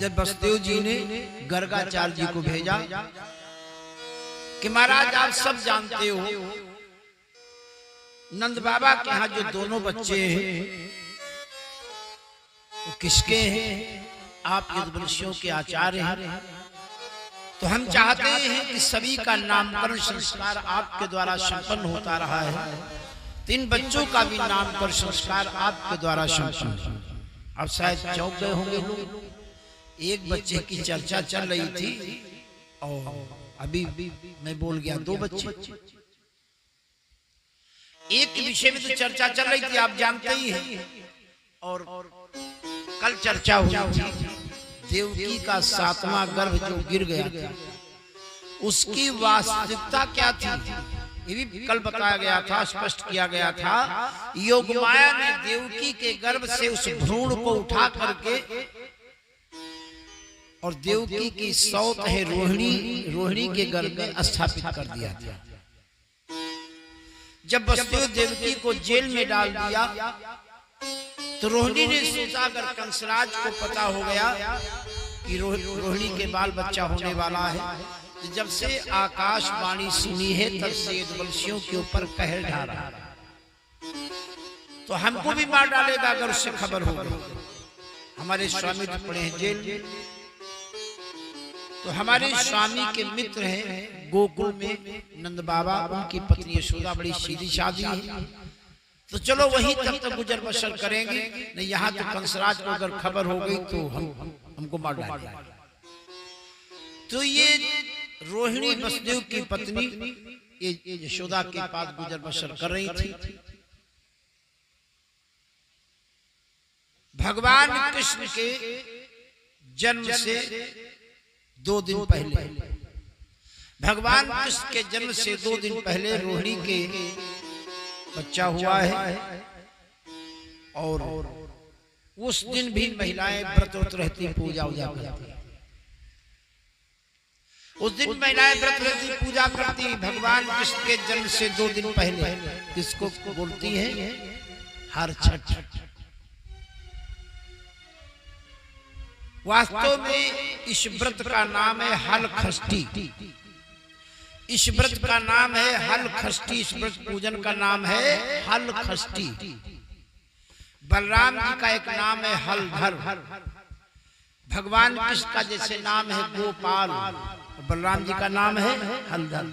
जब वसुदेव जी ने गर्गाचार्य जी को भेजा कि महाराज आप सब जानते हो नंद बाबा के यहाँ जो दोनों बच्चे हैं वो किसके हैं? आप यदुवंशियों के आचार्य हैं, तो हम चाहते हैं कि सभी का नामकरण संस्कार आपके द्वारा संपन्न होता रहा है, तीन बच्चों का भी नामकरण संस्कार आपके द्वारा संपन्न। अब शायद चौंक गए होंगे लोग, एक बच्चे की चर्चा चल रही थी और अभी मैं बोल गया दो बच्चे। एक विषय में तो चर्चा चल रही थी, आप जानते ही हैं, और कल चर्चा हुई थी देवकी का 7वां गर्भ जो गिर गया था उसकी वास्तविकता क्या थी, ये भी कल बताया गया था, स्पष्ट किया गया था। योगमाया ने देवकी के गर्भ से उस भ्रूण को उठा करके और देवकी की सौत है रोहिणी के गर्भ में स्थापित कर दिया था। जब वसुदेव देवकी को जेल में डाल दिया तो रोहिणी ने सोचा अगर कंसराज को पता हो गया कि रोहिणी के बाल बच्चा होने वाला है, तो जब से आकाशवाणी सुनी है तब से यदुवंशियों के ऊपर कहर ढाला, तो हमको भी मार डालेगा अगर उससे खबर हो गई। हमारे स्वामी तो पड़े हैं जेल, तो हमारे स्वामी के मित्र हैं गोकुल में नंद बाबा, उनकी पत्नी यशोदा बड़ी सीधी सादी है, तो चलो वहीं तब तक गुजर बसर करेंगे, नहीं यहाँ तो कंसराज को अगर खबर हो गई तो हमको मार डालेगा। तो ये रोहिणी वसुदेव की पत्नी ये यशोदा के पास गुजर बसर कर रही थी। भगवान कृष्ण के जन्म से 2 दिन पहले, भगवान कृष्ण के जन्म से 2 दिन पहले रोहिणी के बच्चा हुआ है, और उस दिन भी महिलाएं व्रत रहती, पूजा उजा करती। उस दिन महिलाएं व्रत रहती, पूजा करती। भगवान कृष्ण के जन्म से 2 दिन पहले किसको बोलती है? हर छठ। वास्तव में इस व्रत का नाम है हल खष्टी। इस व्रत का नाम है हल खष्टी। इस व्रत पूजन का नाम है हल खष्टी। बलराम जी का एक नाम है हलधर। भगवान कृष्ण का जैसे नाम है गोपाल, बलराम जी का नाम है हलधर।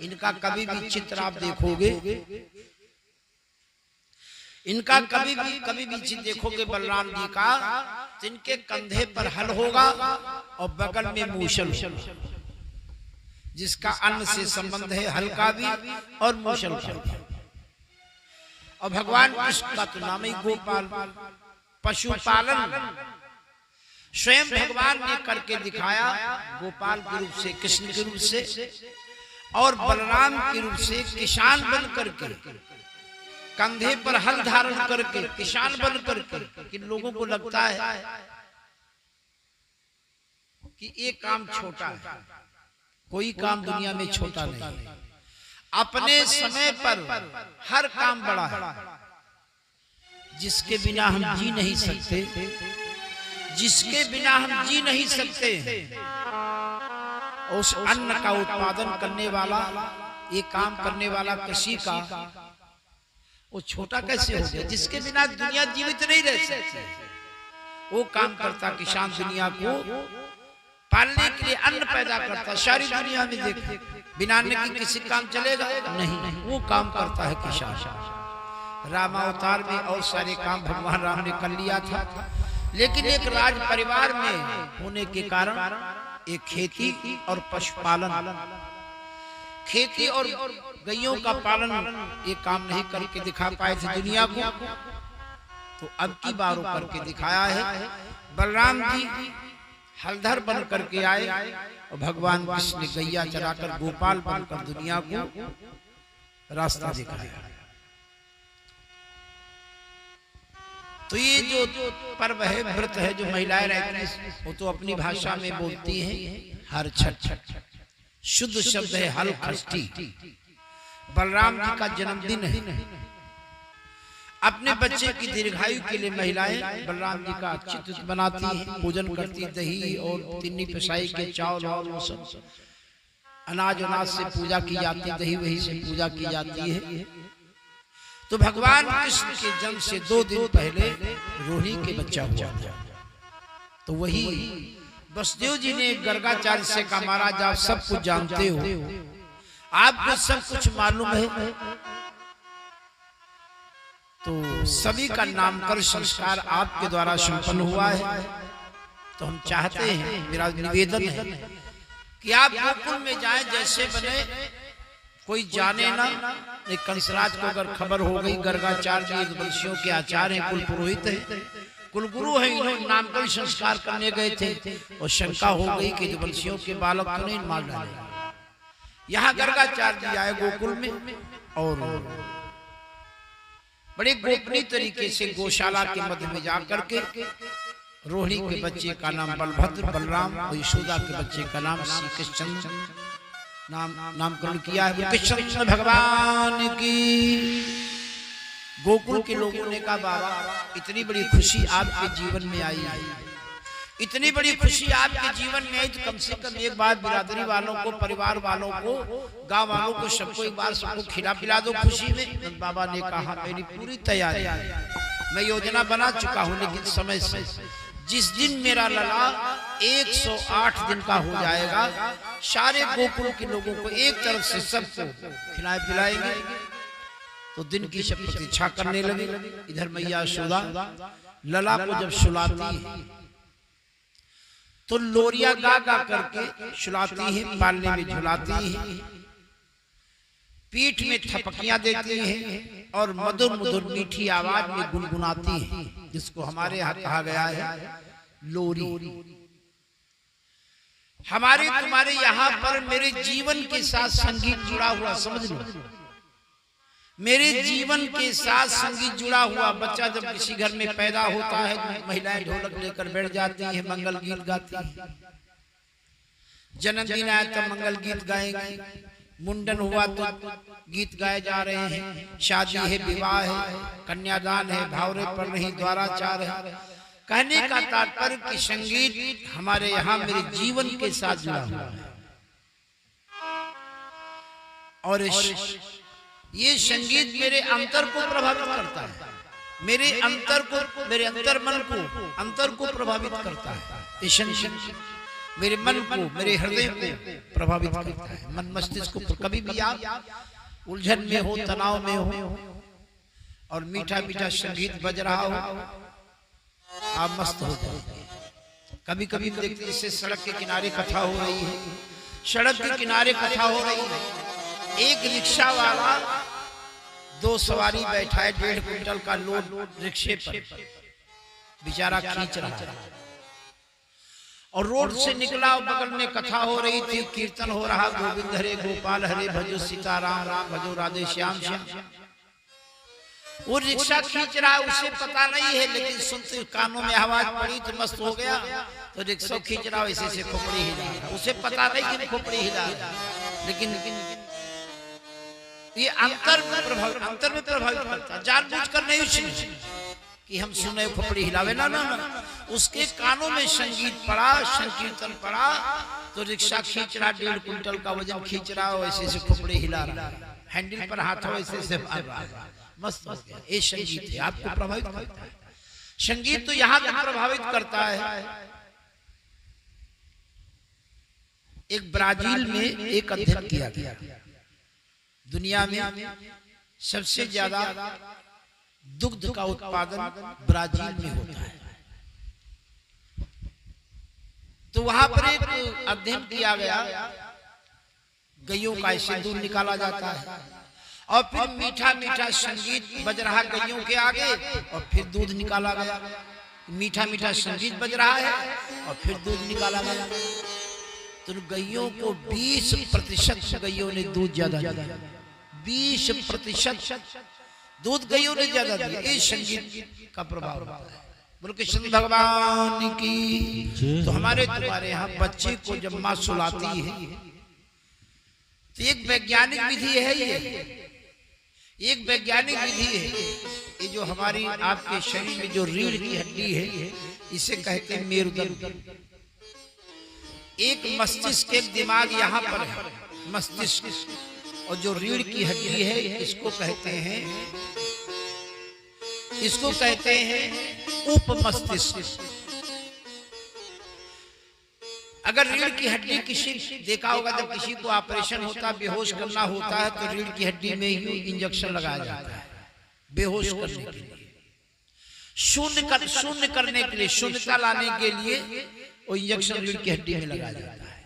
इनका कभी भी चित्र आप देखोगे, इनका कभी भी चित्र देखोगे बलराम जी का, तो इनके कंधे पर हल होगा और बगल में मूसल, जिसका अन्न से संबंध है, हल का भी और मूसल का भी। और भगवान कृष्ण का तो नाम ही गोपाल। पशुपालन स्वयं भगवान ने करके दिखाया, गोपाल के रूप से, कृष्ण के रूप से, और बलराम के रूप से किसान बन करके, कंधे पर हल धारण करके, किसान बन करके। कि लोगों को लगता है कि ये काम छोटा है, कोई काम दुनिया में छोटा नहीं। अपने समय पर हर काम बड़ा है। जिसके बिना हम जी नहीं सकते, जिसके बिना हम जी नहीं सकते, उस अन्न का उत्पादन करने वाला, ये काम करने वाला कृषि का, वो छोटा कैसे हो गया? जिसके बिना दुनिया जीवित नहीं रह सकती, वो काम करता। किसान दुनिया को पालने के लिए अन्न पैदा करता। सारी दुनिया में देख, बिना अन्न के किसी काम चलेगा नहीं, वो काम करता है किसान। रामावतार में और सारे काम भगवान राम ने कर लिया था, लेकिन एक राज परिवार में होने के कारण एक खेती और पशुपालन, खेती और गैयों का पालन, ये काम नहीं करके दिखा पाए थे दुनिया को, तो अब की बार वो करके दिखाया है। बलराम जी हलधर बन करके आए और भगवान कृष्ण ने गैया चराकर गोपाल बनकर दुनिया को रास्ता दिखाया। तो ये जो पर्व है, व्रत है, जो महिलाएं रहती हैं, वो तो अपनी भाषा में बोलती हैं हर छठ। शुद्ध शब्द है हल खष्टी। बलराम जी का जन्मदिन है। अपने बच्चे की दीर्घायु के लिए महिलाएं बलराम जी का चित्र बनाती हैं, पूजन करती, दही और तिन्नी पिसाई के चावल और वो सब अनाज से पूजा की जाती है, दही वही से पूजा की जाती है। तो भगवान कृष्ण के जन्म से 2 दिन पहले रोहिणी के बच्चा हुआ, तो वही वसुदेव जी ने गर्गाचार्य से कहा, महाराज आप सब कुछ जानते हो, आपको सब कुछ मालूम है, तो सभी का नामकरण संस्कार आपके द्वारा संपन्न हुआ है, तो हम चाहते हैं, मेरा निवेदन है कि आप गोकुल में जाएं, जैसे बने कोई जाने ना। कंसराज को अगर खबर हो गई, गर्गाचार्य जी वंशियों के आचार्य हैं, कुल पुरोहित हैं, कुलगुरु हैं, इन्होंने नामकरण संस्कार करने गए थे और शंका हो गई कि वंशियों के बालक को नहीं मार डाले। यहाँ गर्गाचार्य जी आए गोकुल में और बड़े गोपनीय तरीके से गौशाला के मध्य में जाकर के रोहिणी के बच्चे का नाम बलभद्र, बलराम और यशोदा के बच्चे का नाम श्री कृष्ण नामकरण किया है। कृष्ण भगवान की। गोकुल के लोगों ने कहा, बाबा इतनी बड़ी खुशी आपके जीवन में आई, इतनी बड़ी खुशी आपके जीवन में आई, तो कम से कम एक बार बिरादरी वालों को, परिवार वालों को, गांव वालों को, सबको एक बार सबको खिला पिला दो खुशी में। बाबा ने कहा, मेरी पूरी तैयारी है, मैं योजना बना चुका हूँ, लेकिन समय से जिस दिन मेरा लला 108 दिन का हो जाएगा, सारे गोकुल के लोगों को एक तरफ से सबको खिलाए पिलाएंगे। तो दिन की सब प्रतीक्षा करने लगे। इधर मैया यशोदा लला को जब सुलाती है तो लोरिया गा गा करके सुलाती है, पालने में झुलाती है, पीठ में थपकियां देती है और मधुर मधुर मीठी आवाज में गुनगुनाती है, जिसको हमारे यहाँ कहा गया है लोरी। हमारे तुम्हारे यहाँ पर मेरे जीवन के साथ संगीत जुड़ा हुआ, समझ लो, मेरे जीवन के साथ संगीत जुड़ा हुआ। बच्चा जब किसी घर में पैदा होता है, महिलाएं ढोलक लेकर बैठ जाती हैं, मंगल गीत गाती हैं। जन्मदिन आया तो मंगल गीत गाएंगे, मुंडन हुआ तो गीत गाए जा रहे हैं, शादी है, विवाह है, कन्यादान है, भावरे पर नहीं द्वाराचार है। कहने का तात्पर्य कि संगीत हमारे यहाँ मेरे जीवन के साथ जुड़ा हुआ है, और ये संगीत मेरे अंतर को प्रभावित करता है, मेरे अंतर को, मेरे अंतर मन को, अंतर को प्रभावित करता है। ये संगीत मेरे मन को, मेरे हृदय को प्रभावित करता है, मन मस्तिष्क को। कभी भी आप उलझन में हो, तनाव में हो और मीठा मीठा संगीत बज रहा हो, आप मस्त हो जाओगे। कभी कभी देखते जैसे सड़क के किनारे कथा हो रही है, सड़क के किनारे कथा हो रही है, एक रिक्शा वाला 2 सवारी बैठा है, 1.5 क्विंटल का लोड रिक्शे पर, बेचारा खींच रहा है, और रोड से निकला, बगल में कथा हो रही थी, कीर्तन हो रहा, गोविंद हरे गोपाल हरे भजो सीताराम राम भजो राधे श्याम श्याम। वो रिक्शा खींच रहा है, उसे पता नहीं है, लेकिन सुनते कानों में आवाज पड़ी तो मस्त हो गया, तो रिक्शा खींच रहा वैसे से खोपड़ी हिला रहा, उसे पता नहीं कि खोपड़ी हिला रहा, लेकिन ये अंतर में प्रभावित करता है। जानबूझकर नहीं सुने कि हम सुने खोपड़ी हिलावे, ना ना ना, उसके कानों में संगीत पड़ा, संकीर्तन पड़ा, तो रिक्शा खींच रहा, 1.5 क्विंटल का वजन खींच रहा, वैसे से खोपड़ी हिला रहा, हैंडल पर हाथ वैसे से मस्त हो गया। ये संगीत है, आपको प्रभावित करता है। संगीत तो यहाँ तक प्रभावित करता है। एक ब्राजील में एक अध्ययन किया गया, दुनिया में सबसे ज्यादा दुग्ध का उत्पादन ब्राजील में होता है। तो वहां पर एक अध्ययन किया गया, गैयों का ऐसे दूध निकाला जाता है और फिर मीठा मीठा संगीत बज रहा गैयों के आगे, और फिर दूध निकाला गया, मीठा मीठा संगीत बज रहा है और फिर दूध निकाला गया। तो गैयों को 20% गैयों ने दूध ज्यादा दिया, 20% दूध गैयों ने ज्यादा दिया। ये संगीत का प्रभाव होता है। बोलो कृष्ण भगवान की। तो हमारे तुम्हारे यहाँ बच्चे को जब माँ सुलाती है तो एक वैज्ञानिक विधि है, एक वैज्ञानिक विधि है, ये जो हमारी आपके शरीर में जो रीढ़ की हड्डी है इसे कहते हैं मेरुदंड। एक मस्तिष्क एक दिमाग यहाँ पर है मस्तिष्क, और जो रीढ़ की हड्डी है इसको कहते हैं उपमस्तिष्क। अगर रीढ़ की हड्डी किसी देखा होगा जब किसी को ऑपरेशन होता है बेहोश करना होता है तो रीढ़ की हड्डी में ही इंजेक्शन लगाया जाता है बेहोश करने के लिए, शून्य करने के लिए, शून्यता लाने के लिए वो इंजेक्शन रीढ़ की हड्डी में लगाया जाता है।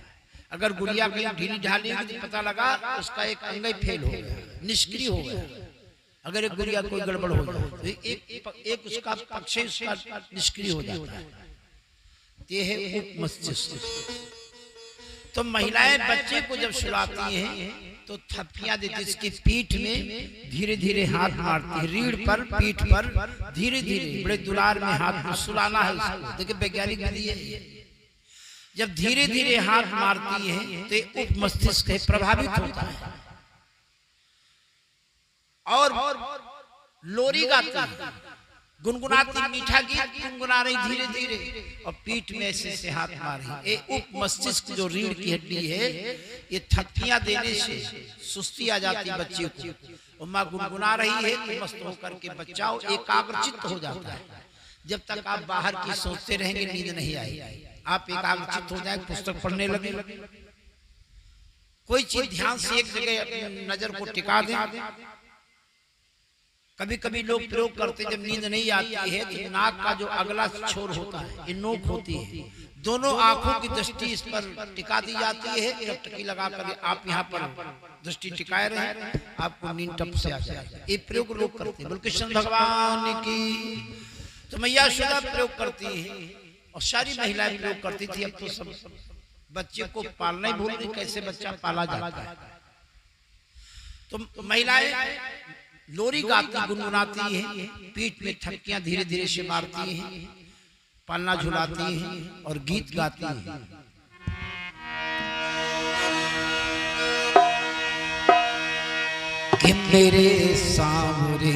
अगर गुड़िया कहीं ढीली ढाली तो पता लगा उसका एक अंग फेल हो गया, निष्क्रिय हो गया। अगर एक गुड़िया कोई गड़बड़ हो गई तो एक उसका पक्ष निष्क्रिय हो जाता है। ये है उपमस्तिष्क। तो महिलाएं बच्चे को जब सुलाती हैं तो थप्पियां देती, इसकी पीठ में धीरे धीरे हाथ मारती है, रीढ़ पर पीठ पर धीरे धीरे बड़े दुलार में हाथ सुलाना है उसको। देखिए वैज्ञानिक विधि है, जब धीरे धीरे हाथ मारती है तो उपमस्तिष्क प्रभावित होता है और लोरी गाती है, गुनगुनाती, मीठा गीत गुनगुना रही धीरे धीरे और पीठ में ऐसे हाथ मार रही। ये उपमस्तिष्क जो रीढ़ की हड्डी है ये थप्पियां देने से सुस्ती आ जाती है बच्चे को, और माँ गुनगुना रही है तो मस्त होकर के बच्चा एकाग्रचित्त हो जाता है। जब तक आप बाहर की सोचते रहेंगे नींद नहीं आएगी, आप एकाग्रचित्त हो जाए, पुस्तक पढ़ने लगे, कोई चीज ध्यान से एक जगह अपनी नजर को टिका दें। कभी कभी लोग प्रयोग करते जब नींद नहीं आती है तो नाक का जो अगला छोर होता है, ये नोक होती है, दोनों आंखों की दृष्टि इस पर टिका दी जाती है। टकटकी लगा कर आप यहाँ पर दृष्टि टिकाए रहे, आपको नींद टप से आ जाएगी। ये प्रयोग लोग करते हैं, बल्कि कृष्ण भगवान की तो मैया शुदा प्रयोग करती है और सारी महिलाएं प्रयोग करती थी। अब तो सब बच्चे को पालना ही भूल गई, कैसे बच्चा पाला जाता है। तो महिलाएं लोरी गाती गुनगुनाती हैं, पीठ में थप्पियां धीरे धीरे से मारती हैं, पालना झुलाती हैं और गीत गाती हैं। कि मेरे सामने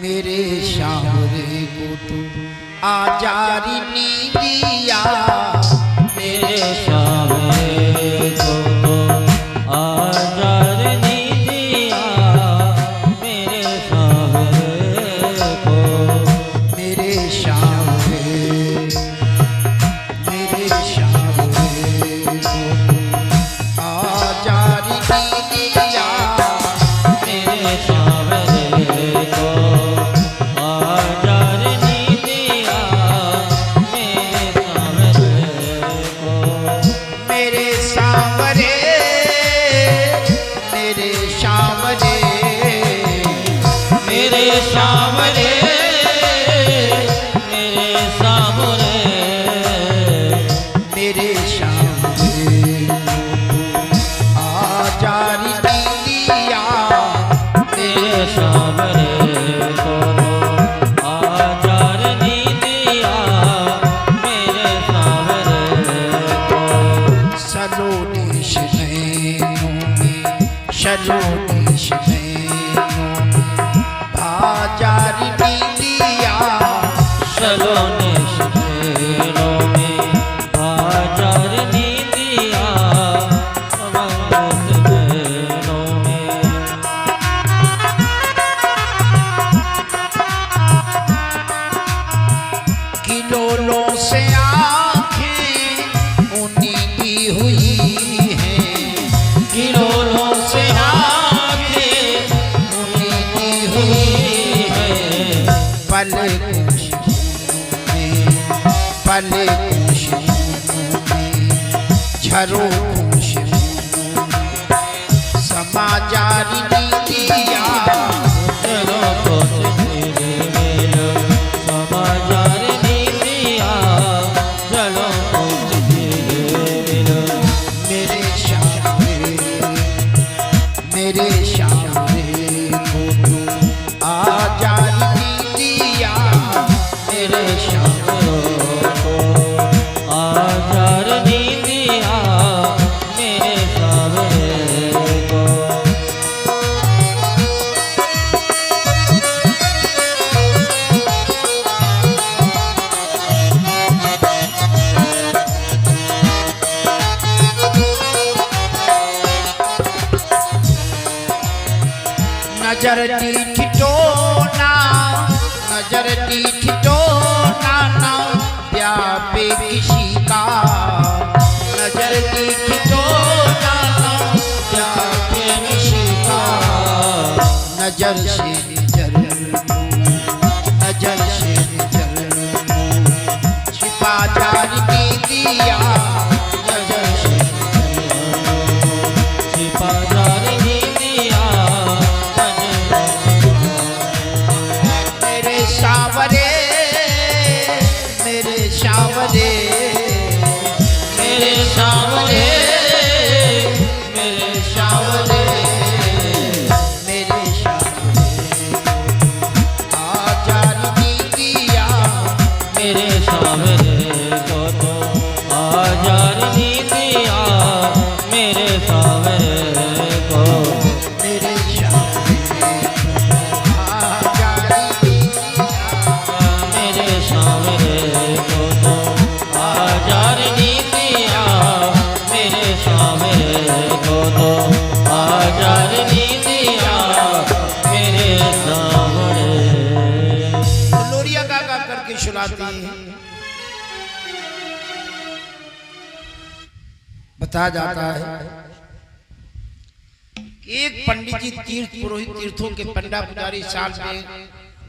मेरे सामने को तू आजारी नीदिया, मेरे सामने को झरो समाचारी नीतिया, समाचार नीतिया, चलो मेरे सामने को तू आजारी नीतिया, मेरे सामने को आजार नीतिया, मेरे सामने को नजर टीठी टोना, नजर टीठी टोना ना व्यापे किसी का, नजर टीठी टोना ना व्यापे किसी का, नजर से नजर, नजर से नजर छिपा जाने दिया, नजर से छिपा जाने दिया, मेरे सावरे, मेरे सावरे, मेरे सावरे, मेरे सावरे, मेरे सावरे आजाद दिया, मेरे सावरे को तो आजार नहीं दिया, मेरे सावरे को मेरे सावरे आजाद दिया, मेरे सावरे को तो आजार नहीं दिया, मेरे सावरे को तो आजार नहीं दिया, मेरे सावरे। लोरिया गा गा करके सुनाती है। बताया जाता है कि एक पंडित जी तीर्थ पुरोहित तीर्थों के पंडा पुजारी साल में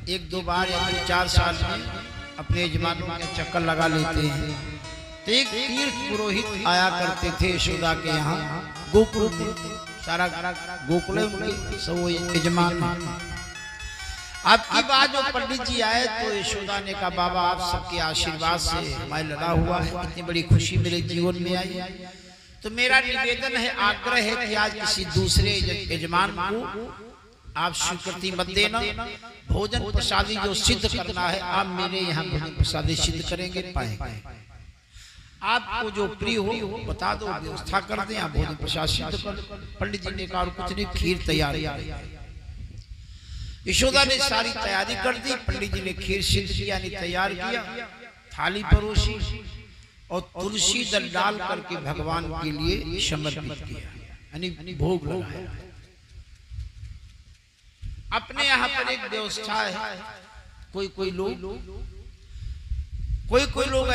एक दो बार या 2-4 साल में अपने यजमानों के चक्कर लगा लेते हैं। तो एक तीर्थ पुरोहित आया करते थे यशोदा के यहाँ गोकुल में, सारा गोकुल है उनके, सब वो यजमान। अब की बात जो पंडित जी आए तो यशोदा ने कहा बाबा आप सबके आशीर्वाद से मैं लगा हुआ है, इतनी बड़ी खुशी मेरे जीवन में आई, तो मेरा निवेदन है, आग्रह है कि आज किसी दूसरे यजमान को आप स्वीकृति मत देना, भोजन प्रसादी जो सिद्ध करना है आप मेरे यहाँ भोजन प्रसादी सिद्ध करेंगे, पाएंगे। आपको जो प्रिय हो बता दो, व्यवस्था कर दें, आप भोजन प्रसाद सिद्ध कर। पंडित जी ने कहा कुछ नहीं, खीर तैयार। यशोदा ने सारी तैयारी कर दी, पंडित जी ने खीर सिद्ध किया, यानी तैयार किया, थाली परोसी और तुलसी दल डाल करके भगवान के लिए समर्पित किया, यानी भोग लगाया। अपने यहाँ पर एक व्यवस्था है, कोई कोई लोग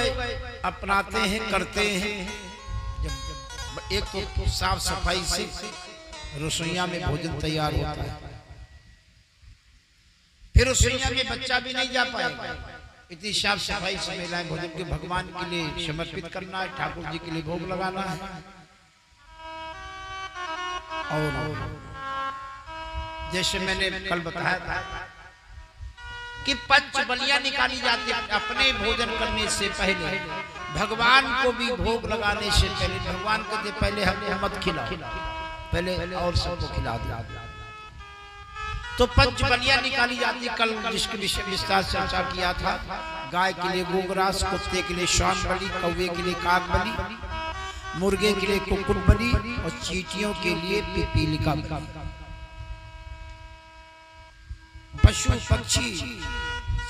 अपनाते हैं, करते हैं। जब एक तो साफ सफाई से रसोईया में भोजन तैयार होता है, फिर रसोईया में बच्चा भी नहीं जा पाएगा, इतनी साफ सफाई से महिलाएं भोजन के भगवान के लिए समर्पित करना है, ठाकुर जी के लिए भोग लगाना है। और जैसे मैंने कल बताया था कि पंच बलियां निकाली जाती है अपने भोजन करने से पहले, भगवान को भी भोग लगाने से पहले। भगवान को दे पहले हमको मत खिलाओ, पहले और सबको खिला दो। तो पंच बलियां निकाली जाती, कल जिसके विषय विस्तार चर्चा किया था। गाय के लिए गोग्रास, कुत्ते के लिए श्वान बलि, कौवे के लिए काग बलि, मुर्गे के लिए कुक्कुट बलि और चींटियों के लिए पिपीलिका बलि। पशु पक्षी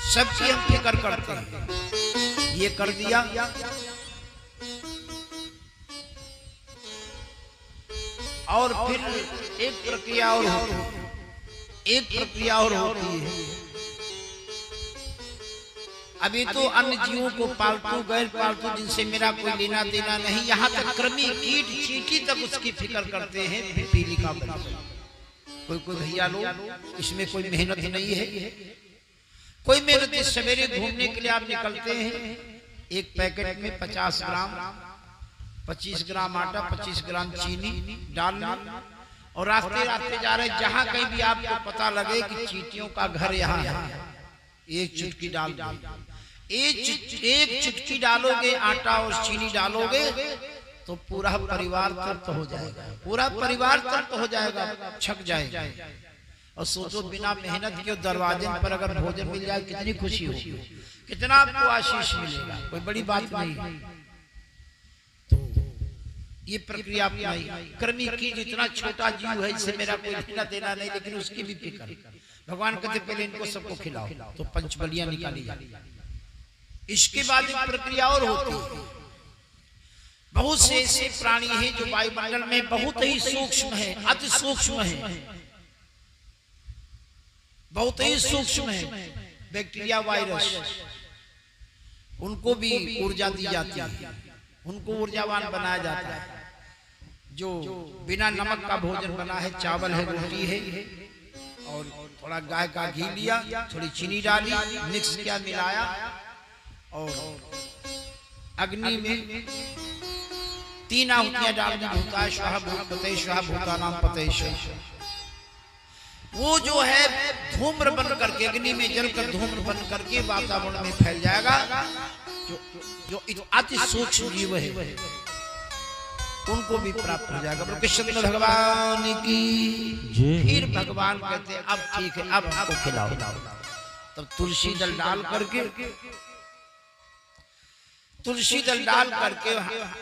सबकी हम फिक्र करते हैं, ये कर दिया। और फिर एक प्रक्रिया और होती है, एक प्रक्रिया और होती है। अभी तो अन्य जीवों को पालतू गैर पालतू जिनसे मेरा कोई लेना देना नहीं, यहाँ तक कृमि कीट चींटी तक उसकी फिक्र करते हैं, पिपीलिका बलि। कोई कोई भैया लोग इसमें कोई मेहनत नहीं है, कोई मेहनत सवेरे घूमने के लिए आप निकलते हैं, एक पैकेट में 50 ग्राम 25 ग्राम आटा, 25 ग्राम चीनी डाल और रास्ते रास्ते जा रहे, जहां कहीं भी आपको पता लगे कि चींटियों का घर यहाँ है, एक चुटकी डाल दो। एक चुटकी डालोगे आटा और चीनी डालोगे तो पूरा परिवार तृप्त हो जाएगा, पूरा परिवार तृप्त हो जाएगा, छक जाएगा। और सोचो बिना मेहनत के दरवाजे पर अगर भोजन मिल जाए कितनी खुशी होगी, कितना आपको आशीष मिलेगा, कोई बड़ी बात नहीं। तो ये प्रक्रिया अपनाई। कर्मी की जितना छोटा जीव है, इससे मेरा कोई लेना देना नहीं, लेकिन उसकी भी फिक्र। भगवान कहते पहले इनको सबको खिलाओ, तो पंचबलियां निकाली जाती। इसके बाद एक प्रक्रिया और होती है। बहुत से ऐसे प्राणी हैं जो वायुमंडल में बहुत ही सूक्ष्म है, अति सूक्ष्म है। बहुत ही सूक्ष्म है, बैक्टीरिया वायरस, उनको भी ऊर्जा दी जाती है, उनको ऊर्जावान बनाया जाता है। जो बिना नमक का भोजन बना है, चावल है, रोटी है, और थोड़ा गाय का घी लिया, थोड़ी चीनी डाली, मिक्स किया, मिलाया, और अग्नि में 3 आहुतियां डालनी। भूताय स्वाहा भूतपते स्वाहा भूतानां पते स्वाहा। वो जो है धूम्र बन करके, अग्नि में जलकर धूम्र बन करके वातावरण में फैल जाएगा। जो अति सूक्ष्म जीव है उनको भी प्राप्त हो जाएगा। कृष्ण भगवान की। फिर भगवान कहते हैं अब ठीक है, अब आपको खिलाओ। तब तुलसी दल डाल करके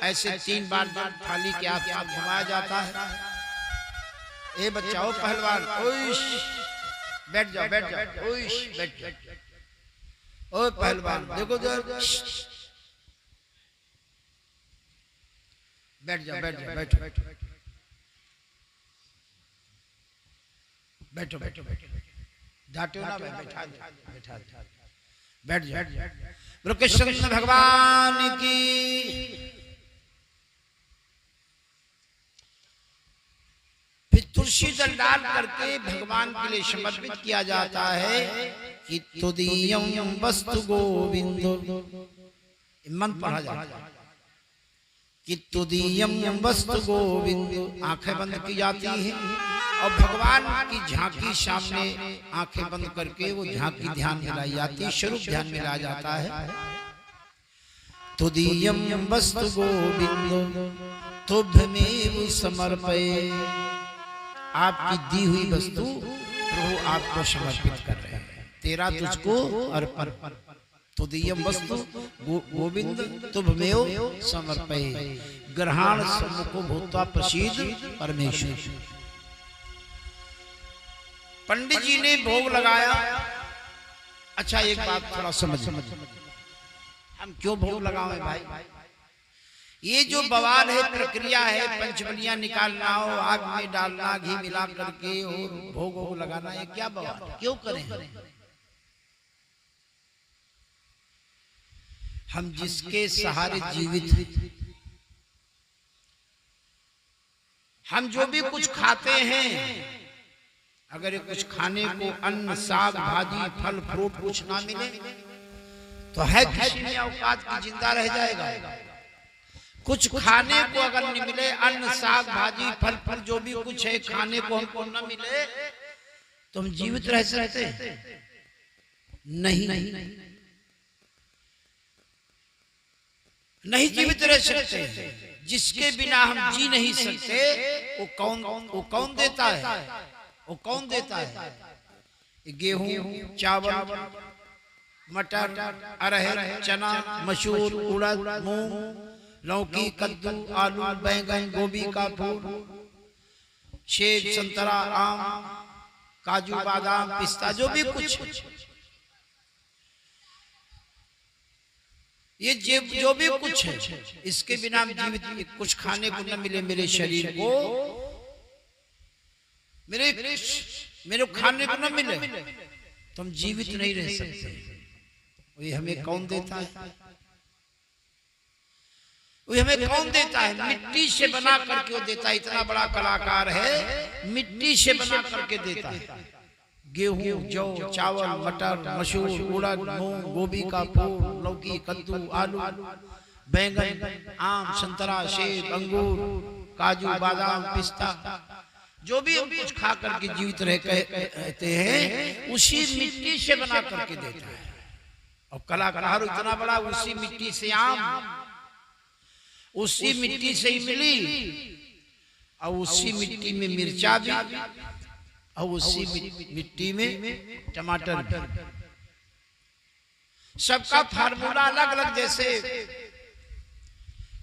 ऐसे 3 बार थाली के आसपास घुमाया जाता है। ए बच्चाओ पहलवान, ओइश बैठ जाओ, बैठ जाओ, ओइश बैठ जाओ। ओ पहलवान देखो जरा, बैठ जाओ, बैठ जाओ, बैठो बैठो बैठो बैठो, डांटो ना, बैठा बैठा बैठ जाओ। कृष्ण भगवान की। फिर तुलसी दल डाल करके भगवान के लिए समर्पित किया जाता है कि तुदीयं वस्तु गोविंद। मंत्र पढ़ा जाता है कि तुदीयं वस्तु गोविंद। आंखें बंद की जाती हैं और भगवान की झांकी सामने आंखें बंद करके वो झांकी ध्यान में लाई जाती है, स्वरूप ध्यान में लाया जाता है। तुदीयं वस्तु गोविंद तुभ्यमेव समर्पये। आपकी दी हुई वस्तु प्रभु आपको समर्पित कर रहे हैं, तेरा तुझको अर्पण। तुदीयं वस्तु गोविंद तुभ्यमेव समर्पये। ग्रहण सम्मुखो भूत्वा प्रसीद परमेश्वर। पंडित जी ने भोग लगाया। अच्छा एक बात थोड़ा समझ, हम क्यों भोग लगावे भाई? ये जो बवाल है, प्रक्रिया है, पंचबलियां निकालना हो, आग में डालना, घी मिला करके और भोग लगाना, ये क्या बवाल क्यों करें? हम जिसके सहारे जीवित, हम जो भी कुछ खाते हैं, अगर ये कुछ खाने को अन्न, साग, भाजी, फल, फ्रूट कुछ ना मिले तो है किसी में औकात की जिंदा रह जाएगा। कुछ खाने को अगर नहीं मिले, अन्न, साग, भाजी, फल फूल जो भी कुछ है खाने को हमको न मिले तो हम जीवित रह सकते? नहीं, नहीं जीवित रह सकते। जिसके बिना हम जी नहीं सकते वो कौन देता है? वो कौन देता है? गेहूं, चावल, मटर, अरहर, चना, मसूर, उड़द, मूंग, लौकी, कद्दू, आलू, बैंगन, गोभी का फूल, सेब, संतरा, आम, काजू, बादाम, पिस्ता, जो भी कुछ, ये जो भी कुछ है, इसके बिना हम जीवित, कुछ खाने को न मिले मेरे शरीर को, मेरे खाने को न मिले तो हम जीवित नहीं रह सकते। वही हमें कौन देता है? वही हमें कौन देता है? मिट्टी से बना करके वो देता है। इतना बड़ा कलाकार है, मिट्टी से बना करके देता है। गेहूं, जौ, चावल, मटर, मसूर, उड़द, मूंग, गोभी का फूल, लौकी, कद्दू, आलू, बैंगन, आम, संतरा, सेब, अंगूर, काजू, बादाम, पिस्ता, जो भी हम कुछ खा करके जीवित रहते हैं उसी मिट्टी से बना करके देता है। और कलाकार इतना बड़ा, उसी मिट्टी से आम उसी मिट्टी से ही मिली, और उसी मिट्टी में मिर्चा भी, और उसी मिट्टी में टमाटर भी। सबका फार्मूला अलग अलग। जैसे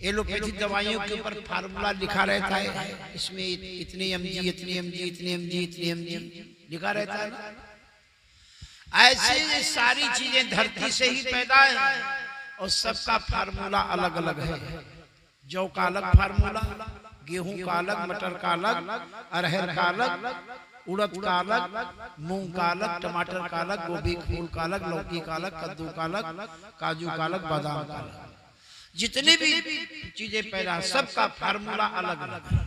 एलोपैथिक दवाइयों के ऊपर फार्मूला लिखा रहता है, इसमें इतनी एमजी, इतनी एमजी, इतनी एमजी, इतनी एमजी लिखा रहता है ना। ऐसे सारी चीजें धरती से ही पैदा है और सबका फार्मूला अलग अलग है। जौ का अलग फार्मूला, गेहूं का अलग, मटर का अलग, अरहर का अलग, उड़द का अलग, मूंग का अलग, टमाटर का अलग, गोभी फूल का अलग, लौकी का अलग, कद्दू का अलग, काजू का अलग, बादाम का अलग, जितनी भी चीजें पैदा सबका फार्मूला अलग अलग है।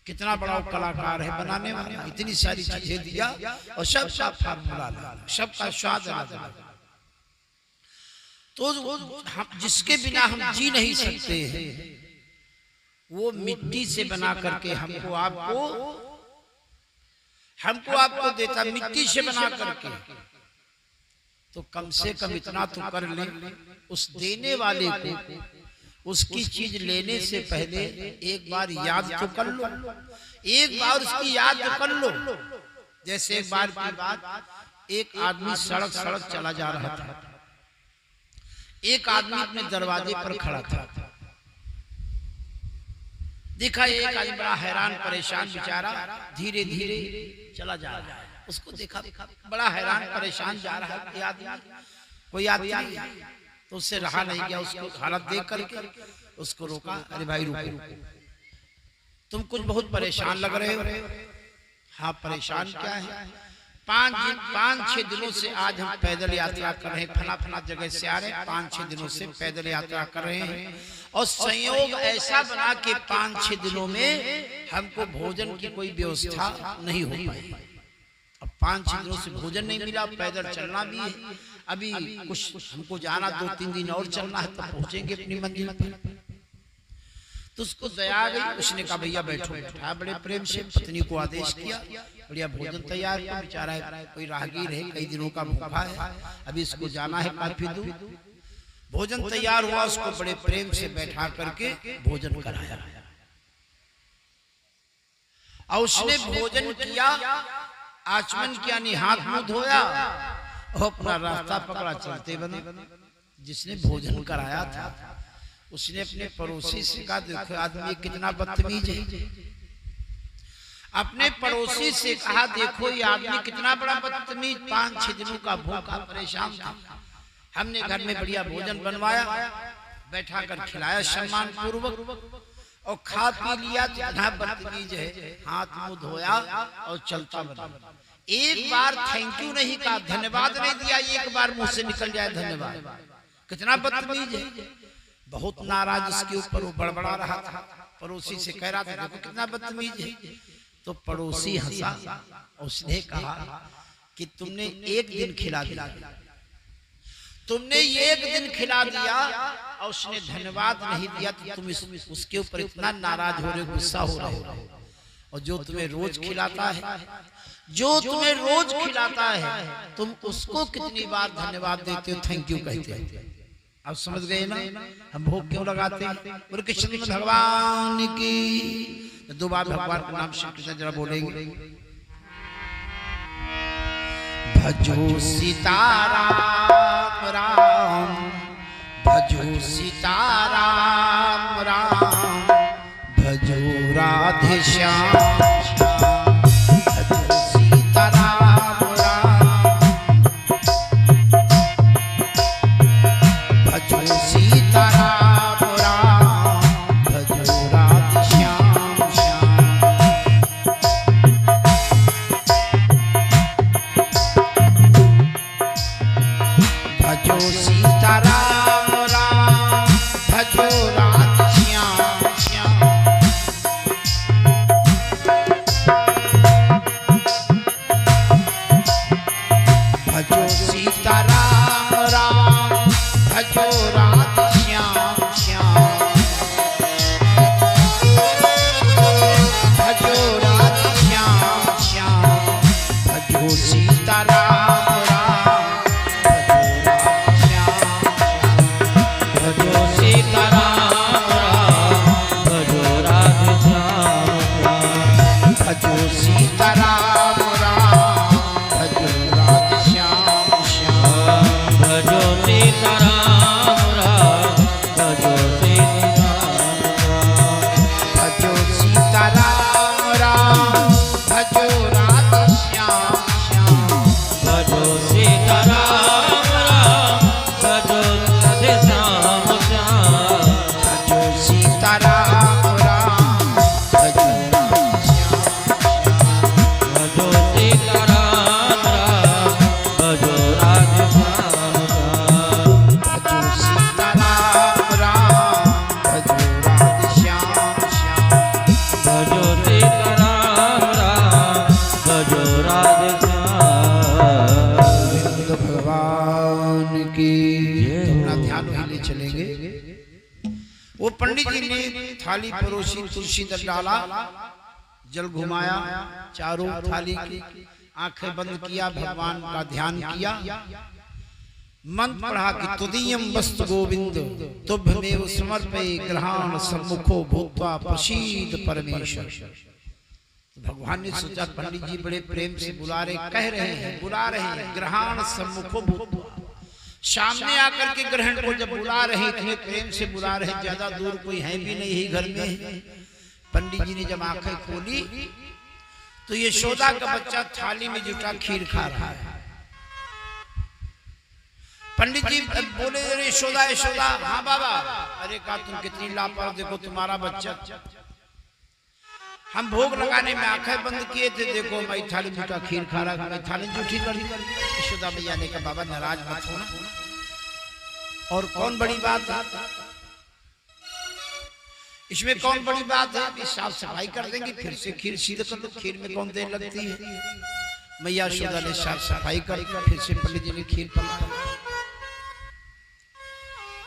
कितना बड़ा कलाकार है बनाने वाला, इतनी सारी चीजें दिया और सबका फार्मूला अलग, सबका स्वाद अलग। तो हम जिसके बिना हम जी नहीं सकते हैं वो मिट्टी से बना करके हमको आपको देता, मिट्टी से बना करके। तो कम से कम इतना तो कर ले, उस देने वाले को उसकी चीज लेने से पहले एक बार याद तो कर लो, एक बार उसकी याद तो कर लो। जैसे एक बार की बात, एक आदमी सड़क चला जा रहा था, एक आदमी अपने दरवाजे पर खड़ा था, देखा एक आदमी बड़ा हैरान परेशान बेचारा धीरे धीरे चला जा रहा है, उसको देखा बड़ा हैरान परेशान जा रहा है आदमी, कोई आदमी तो उससे रहा नहीं गया, उसको हालत देख करके उसको रोका, अरे भाई रुको, तुम कुछ बहुत परेशान लग रहे हो। हाँ परेशान क्या है, 5-6 दिनों से आज हम पैदल यात्रा कर रहे हैं, फला जगह से आ रहे हैं, 5-6 दिनों से पैदल यात्रा कर रहे हैं और संयोग ऐसा बना कि 5-6 दिनों में हमको भोजन की कोई व्यवस्था नहीं हो पाई। अब 5-6 दिनों से भोजन नहीं मिला, पैदल चलना भी है, अभी कुछ हमको जाना 2-3 दिन और चलना है, तो पहुंचेंगे अपनी मंजिल पर। तो उसको दया आ गई, उसने कहा भैया बैठो, बैठा बड़े प्रेम से पत्नी को आदेश किया, बढ़िया भोजन तैयार किया, बेचारा है कोई राहगीर है, कई दिनों का भूखा है, अभी इसको जाना है काफी दूर। भोजन तैयार हुआ, उसको बड़े प्रेम से बैठा करके भोजन कराया और उसने भोजन किया, आचमन किया, नहीं हाथ मुंह धोया और अपना रास्ता पकड़ा चलते बने। जिसने भोजन कराया था उसने अपने पड़ोसी से कहा देखो आदमी कितना बदतमीज है, अपने पड़ोसी से कहा देखो ये आदमी कितना बड़ा बदतमीज, 5-6 दिनों का भूखा परेशान था, हमने घर में बढ़िया भोजन बनवाया, बैठा कर खिलाया सम्मान पूर्वक और खा पी लिया, तो इतना बदतमीज है, हाथ मुंह धोया और चलता बना। एक बार थैंक यू नहीं कहा, धन्यवाद नहीं दिया, एक बार मुंह से निकल जाए धन्यवाद, कितना बदतमीज है। बहुत नाराज उसके ऊपर वो बड़बड़ा रहा था, पड़ोसी से कह रहा था देखो कितना बदतमीज है। तो पड़ोसी हंसा और उसने कहा कि तुमने एक दिन खिला दिया, तुमने एक दिन खिला दिया और उसने धन्यवाद नहीं दिया, तो तुम उसके ऊपर इतना नाराज हो रहे हो, गुस्सा हो रहे हो। और जो तुम्हें रोज खिलाता है, जो तुम्हें रोज खिलाता है, तुम उसको कितनी बार धन्यवाद देते हो, थैंक यू कहते हो। अब समझ गए ना हम भोग क्यों लगाते हैं। बोले कृष्ण भगवान की, 2 बार भगवान का नाम श्री कृष्ण जरा बोलेंगे। भजो सीताराम राम, भजो सीताराम राम, भजो राधे श्याम, चलेंगे। वो पंडित जी ने थाली परोसी, तुलसी दल डाला, जल घुमाया चारों थाली की, आंखें बंद किया, भगवान का ध्यान किया, मंत्र पढ़ा कि तुदीयम वस्तु गोविंद तुभ्यमेव समर्पये ग्रहाण सम्मुखो भूत्वा प्रसीद परमेश्वर। भगवान ने सोचा पंडित जी बड़े प्रेम से बुला रहे, कह रहे हैं, बुला रहे हैं, ग्रहाण सम्मुखो भूत्वा, सामने आकर के ग्रहण को जब बुला रहे, इतने प्रेम से बुला रहे, ज्यादा दूर कोई है भी नहीं, घर में। पंडित जी ने जब आंखें खोली तो यशोदा का बच्चा थाली में जुटा खीर खा रहा है। पंडित जी बोले, अरे यशोदा यशोदा। हाँ बाबा। अरे कहा तुम कितनी लापरवाह, देखो तुम्हारा बच्चा, हम भोग लगाने में आंखें बंद किए थे, देखो मैं थाली जुटा खीर खा रहा, मैं थाली जूठी कर दी। यशोदा मैया ने कहा बाबा नाराज मत होना, और कौन बड़ी बात है इसमें, कौन बड़ी बात है, साफ सफाई कर देंगे, फिर से खीर सीधे कर दो, खीर में कौन देर लगती है। मैया यशोदा ने साफ सफाई कर, फिर से पंडित जी ने खीर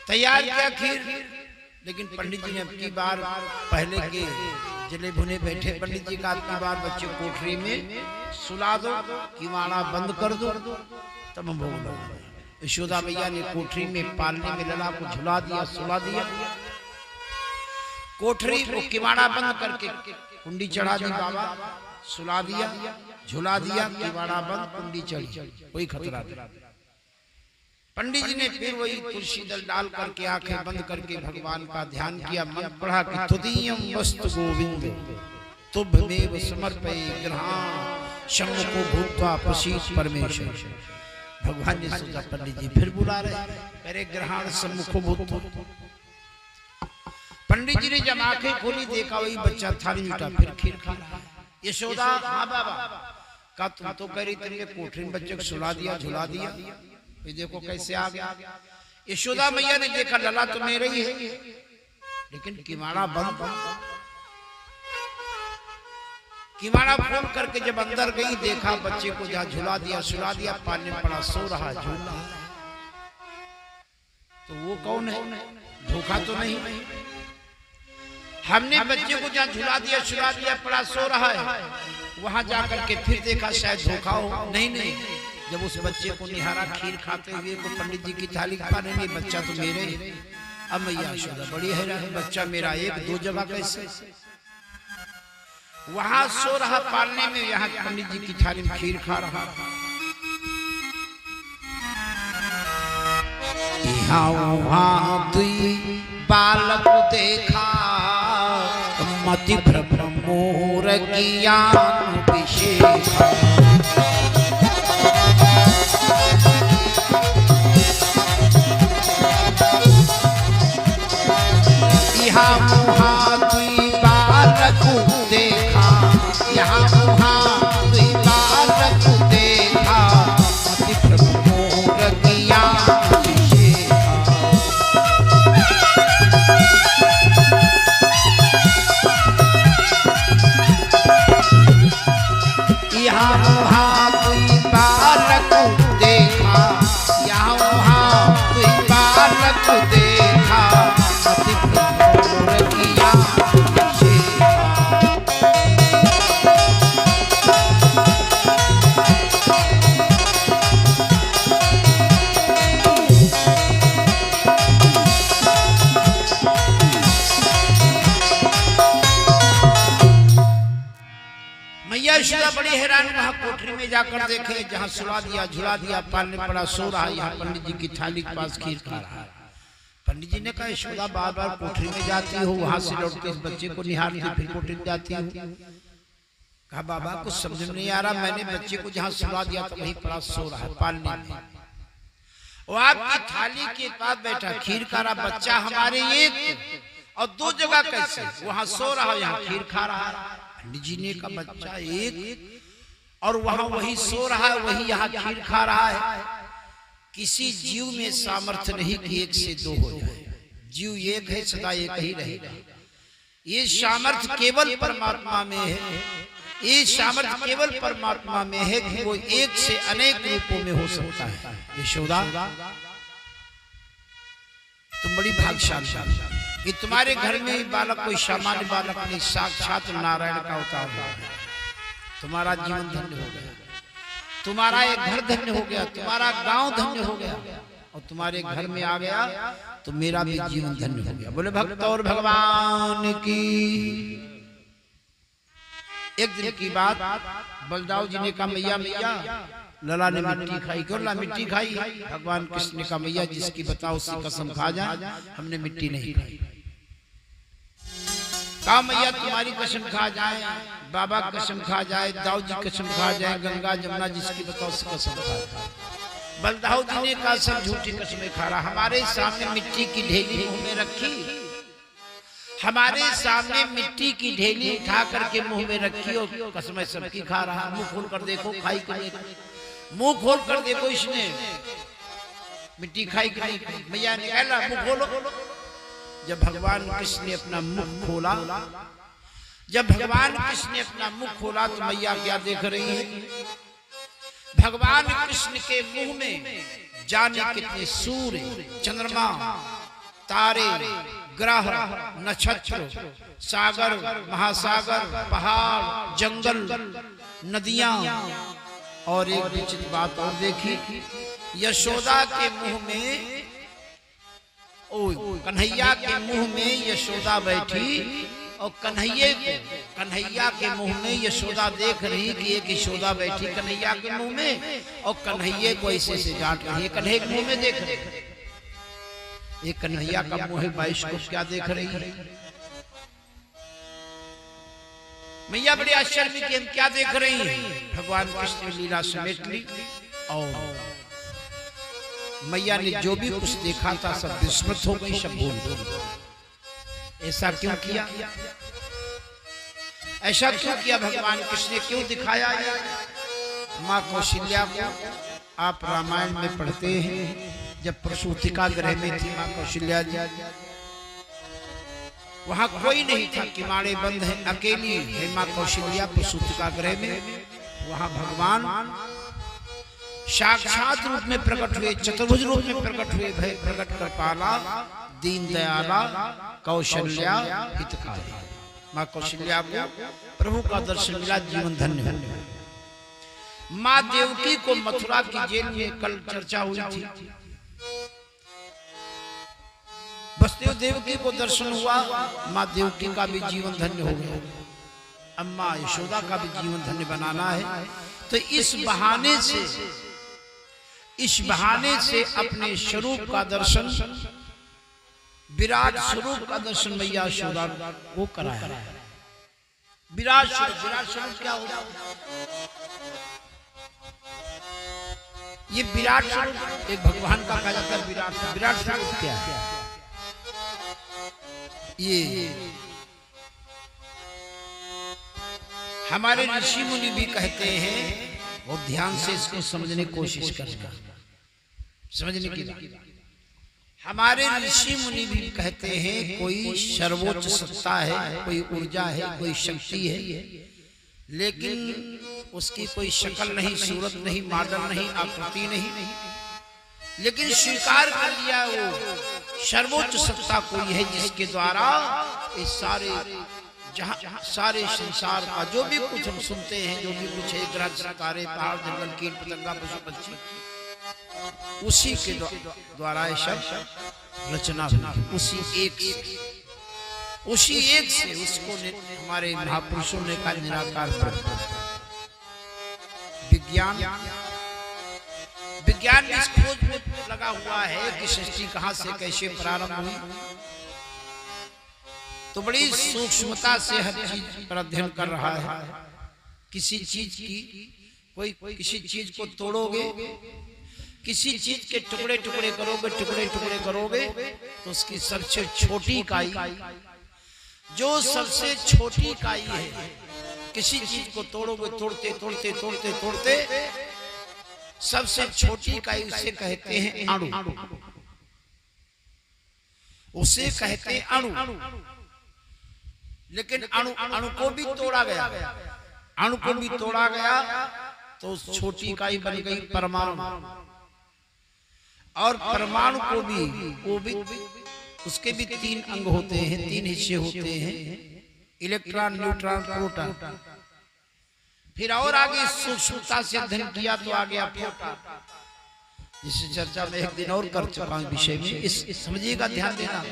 तैयार किया खीर। लेकिन पंडित जी ने अब की बार पहले के जले भुने बैठे पंडित जी का, की बार बच्चे कोठरी में सुला दो, किवाड़ा बंद कर दो, तब हम भोग लगाएंगे। यशोदा मैया ने कोठरी में पालने में लला को झुला दिया, सुला दिया, कोठरी को किवाड़ा बंद करके कुंडी चढ़ा दी, बाबा सुला दिया, झुला दिया, किवाड़ा बंद, कुंडी चढ़ी, कोई खतरा नहीं। पंडित जी ने फिर वही तुलसी दल डाल करके आंखें बंद करके भगवान का ध्यान किया, मंत्र पढ़ा कि तुदीयम वस्तु गोविंद तुभ्यमेव समर्पये ग्रहाण सम्मुखो भूत्वा प्रसीद परमेश्वर। भगवान ने सोचा पंडित जी फिर बुला रहे, अरे ग्रहाण सम्मुखो भूत्वा। पंडित जी ने जब आंखें खोली देखा वही बच्चा थाली जुटा फिर खीर खा रहा है। यशोदा हाँ बाबा। कहा तुम तो कह रही तुमने कोठरी में बच्चे को सुला दिया, झुला दिया, ये देखो कैसे आ गया। यशोदा मैया ने देखा लला तो मेरा ही है, लेकिन किवाड़ा बंद। किवाड़ा खोल करके जब अंदर गई देखा बच्चे को जहाँ झुला दिया, सुला दिया, पालने पड़ा, सो रहा, झूल रहा। तो वो कौन है, धोखा तो नहीं। हमने बच्चे को जहाँ झुला दिया, सुला दिया, पड़ा, सो रहा है, वहां जाकर के फिर देखा शायद धोखा हो। नहीं, जब उस बच्चे को निहारा खीर खाते हुए को पंडित जी की थाली खाने में, बच्चा तो मेरे ही। अब मैया यशोदा बड़ी हैरान, बच्चा मेरा एक दो जगह कैसे, वहां सो रहा पालने में, यहाँ पंडित जी की थाली में खीर खा रहा। यहाँ दुई बालक देखा, मति भ्रम मोर ज्ञान विशेषा। यहाँ वहाँ दुई बालक देखा, यहाँ वहाँ दुई बालक देखा, मति भ्रम मोर ज्ञान विशेषा। यहाँ वहाँ दुई बालक देखा, यहाँ वहाँ दुई बालक देखा, मति भ्रम मोर ज्ञान विशेषा। मैया यशोदा बड़ी हैरान, वहां कोठरी में जाकर देखे जहां सुला दिया, झुला दिया, पालने पड़ा, सो रहा, यहाँ पंडित जी की थाली के पास खीर खा रहा है। पंडित जी ने कहा यशोदा बार बार कोठरी में जाती हो, वहां से लौट के इस बच्चे को निहारती, फिर कोठरी में जाती हो। कहा बाबा कुछ समझ में नहीं आ रहा, मैंने बच्चे को जहां सुला दिया तो वहीं पड़ा सो रहा है पालने में, वो आपकी थाली के पास बैठा खीर खा रहा, बच्चा हमारे एक और दो जगह कैसे, वहां सो रहा, यहाँ खीर खा रहा है। पंडित जी ने कहा बच्चा एक और वहां वही सो रहा है, वही यहाँ खीर खा रहा है। किसी जीव में सामर्थ्य नहीं कि एक से दो हो जाए, जीव एक है, सदा एक ही रहेगा। ये सामर्थ्य केवल परमात्मा में है, ये सामर्थ्य केवल परमात्मा में है कि वो एक से अनेक रूपों में हो सकता है। यशोदा तुम बड़ी भाग्यशाली हो कि तुम्हारे घर में बालक कोई सामान्य बालक नहीं, साक्षात नारायण का अवतार है। तुम्हारा जीवन धन्य हो गया, तुम्हारा एक घर धन्य हो गया, तुम्हारा गांव धन्य हो गया, और तुम्हारे घर में आ गया तो मेरा भी जीवन धन्य हो गया। बोले भक्त और भगवान की। एक दिन की बात, बलदाऊ जी ने कहा मैया मैया लला ने मिट्टी खाई। क्यों लला मिट्टी खाई? भगवान कृष्ण ने कहा मैया जिसकी बताओ उसकी कसम खा जाए, हमने मिट्टी नहीं खाई। कहा मैया तुम्हारी कसम खा जाए, बाबा कसम खा जाए, दाऊ जी कसम खा जाए, गंगा जमुना जिसकी बताओ उसकी कसम खा जाए। बलदाऊ जी ने कहा सब झूठी कसमें खा रहा। हमारे सामने मिट्टी की ढेली मुंह में रखी, हमारे सामने मिट्टी की ढेली उठा करके मुंह में रखी और कसमें सबकी खा रहा। मुंह खोल कर देखो खाई कि नहीं, मुंह खोल कर देखो इसने मिट्टी खाई कि नहीं। मैया ने कहा मुंह खोलो। जब भगवान कृष्ण ने अपना मुख खोला, जब भगवान कृष्ण ने अपना मुख खोला तो मैया क्या देख रही है? भगवान कृष्ण के मुंह में जाने कितने सूर्य, चंद्रमा, तारे, ग्रह, नक्षत्र, सागर, महासागर, पहाड़, जंगल, नदियां, और एक विचित्र बात और देखी, यशोदा के मुंह में, कन्हैया के मुंह में यशोदा बैठी और कन्हैया के मुंह में यशोदा देख रही कि एक यशोदा बैठी कन्हैया के मुंह में और कन्हैया को ऐसे से डांट रही है। कन्हैया के मुंह में देख रही, एक कन्हैया का मुंह है, बाईश को क्या देख रही है? मैया बड़ी आश्चर्य में कि हम क्या देख रही हैं। भगवान कृष्ण ने लीला समेट ली और मैया ने जो भी कुछ देखा था सब विस्मृत हो गई, सब भूल गई। ऐसा क्यों किया? ऐसा क्यों किया भगवान कृष्ण ने? क्यों दिखाया? माँ कौशल्या को आप रामायण में पढ़ते हैं, जब प्रसूतिका गृह में थी माँ कौशल्या जी, वहां कोई नहीं था, किवाड़े बंद है, अकेली है माँ कौशल्या प्रसूतिका गृह में। वहां भगवान साक्षात रूप में प्रकट हुए, चतुर्भुज रूप में प्रकट हुए, भय प्रकट कर पाला, दीन दयाला, कौशल्या हितकारी। माँ कौशल्या को प्रभु का दर्शन मिला, जीवन धन्य हो। माँ देवकी को मथुरा की जेल में कल चर्चा हुई थी, वसुदेव देवकी को दर्शन हुआ, माँ देवकी का भी जीवन धन्य हो गया। अम्मा यशोदा का भी जीवन धन्य बनाना है तो इस बहाने से अपने स्वरूप का दर्शन, विराट स्वरूप का दर्शन मैया यशोदा को कराया। विराट स्वरूप क्या होता है? ये विराट स्वरूप एक भगवान का कहा जाता है। विराट स्वरूप क्या है? ये हमारे ऋषि मुनि भी कहते हैं, और ध्यान से इसको समझने की कोशिश करना, समझने की बात। हमारे ऋषि मुनि भी कहते हैं कोई सर्वोच्च सत्ता है, कोई ऊर्जा है, कोई शक्ति है, लेकिन उसकी कोई शक्ल नहीं, सूरत नहीं, मॉडल नहीं, आकृति नहीं, लेकिन स्वीकार कर लिया वो सर्वोच्च सत्ता कोई है जिसके द्वारा इस सारे संसार का जो भी कुछ हम सुनते हैं, जो भी कुछ है, ग्रह तारे, पहाड़, जंगल, कीट पतंगा, पशु पक्षी, उसी के द्वारा सब रचना हुई। उसी एक से उसको हमारे महापुरुषों ने कहा निराकार ब्रह्म। विज्ञान इस खोज में लगा हुआ है कि सृष्टि कहां से कैसे प्रारंभ हुई, तो बड़ी सूक्ष्मता से हर चीज पर अध्ययन कर रहा है। किसी चीज को तोड़ोगे, किसी चीज के टुकड़े टुकड़े करोगे तो उसकी सबसे छोटी इकाई, जो सबसे छोटी इकाई है, किसी चीज को तोड़ोगे, तोड़ते सबसे छोटी इकाई उसे कहते हैं अणु, उसे कहते हैं अणु। लेकिन अणु को भी तोड़ा गया, तो छोटी इकाई बन गई परमाणु, और परमाणु को भी उसके भी 3 अंग होते हैं, 3 हिस्से होते हैं, इलेक्ट्रॉन, न्यूट्रॉन, प्रोटॉन। फिर और आगे सूक्ष्मता से अध्ययन किया तो आ गया प्रोटॉन, जिसकी चर्चा में एक दिन और कर चुका हूं विषय में। इस समझिएगा, ध्यान देना,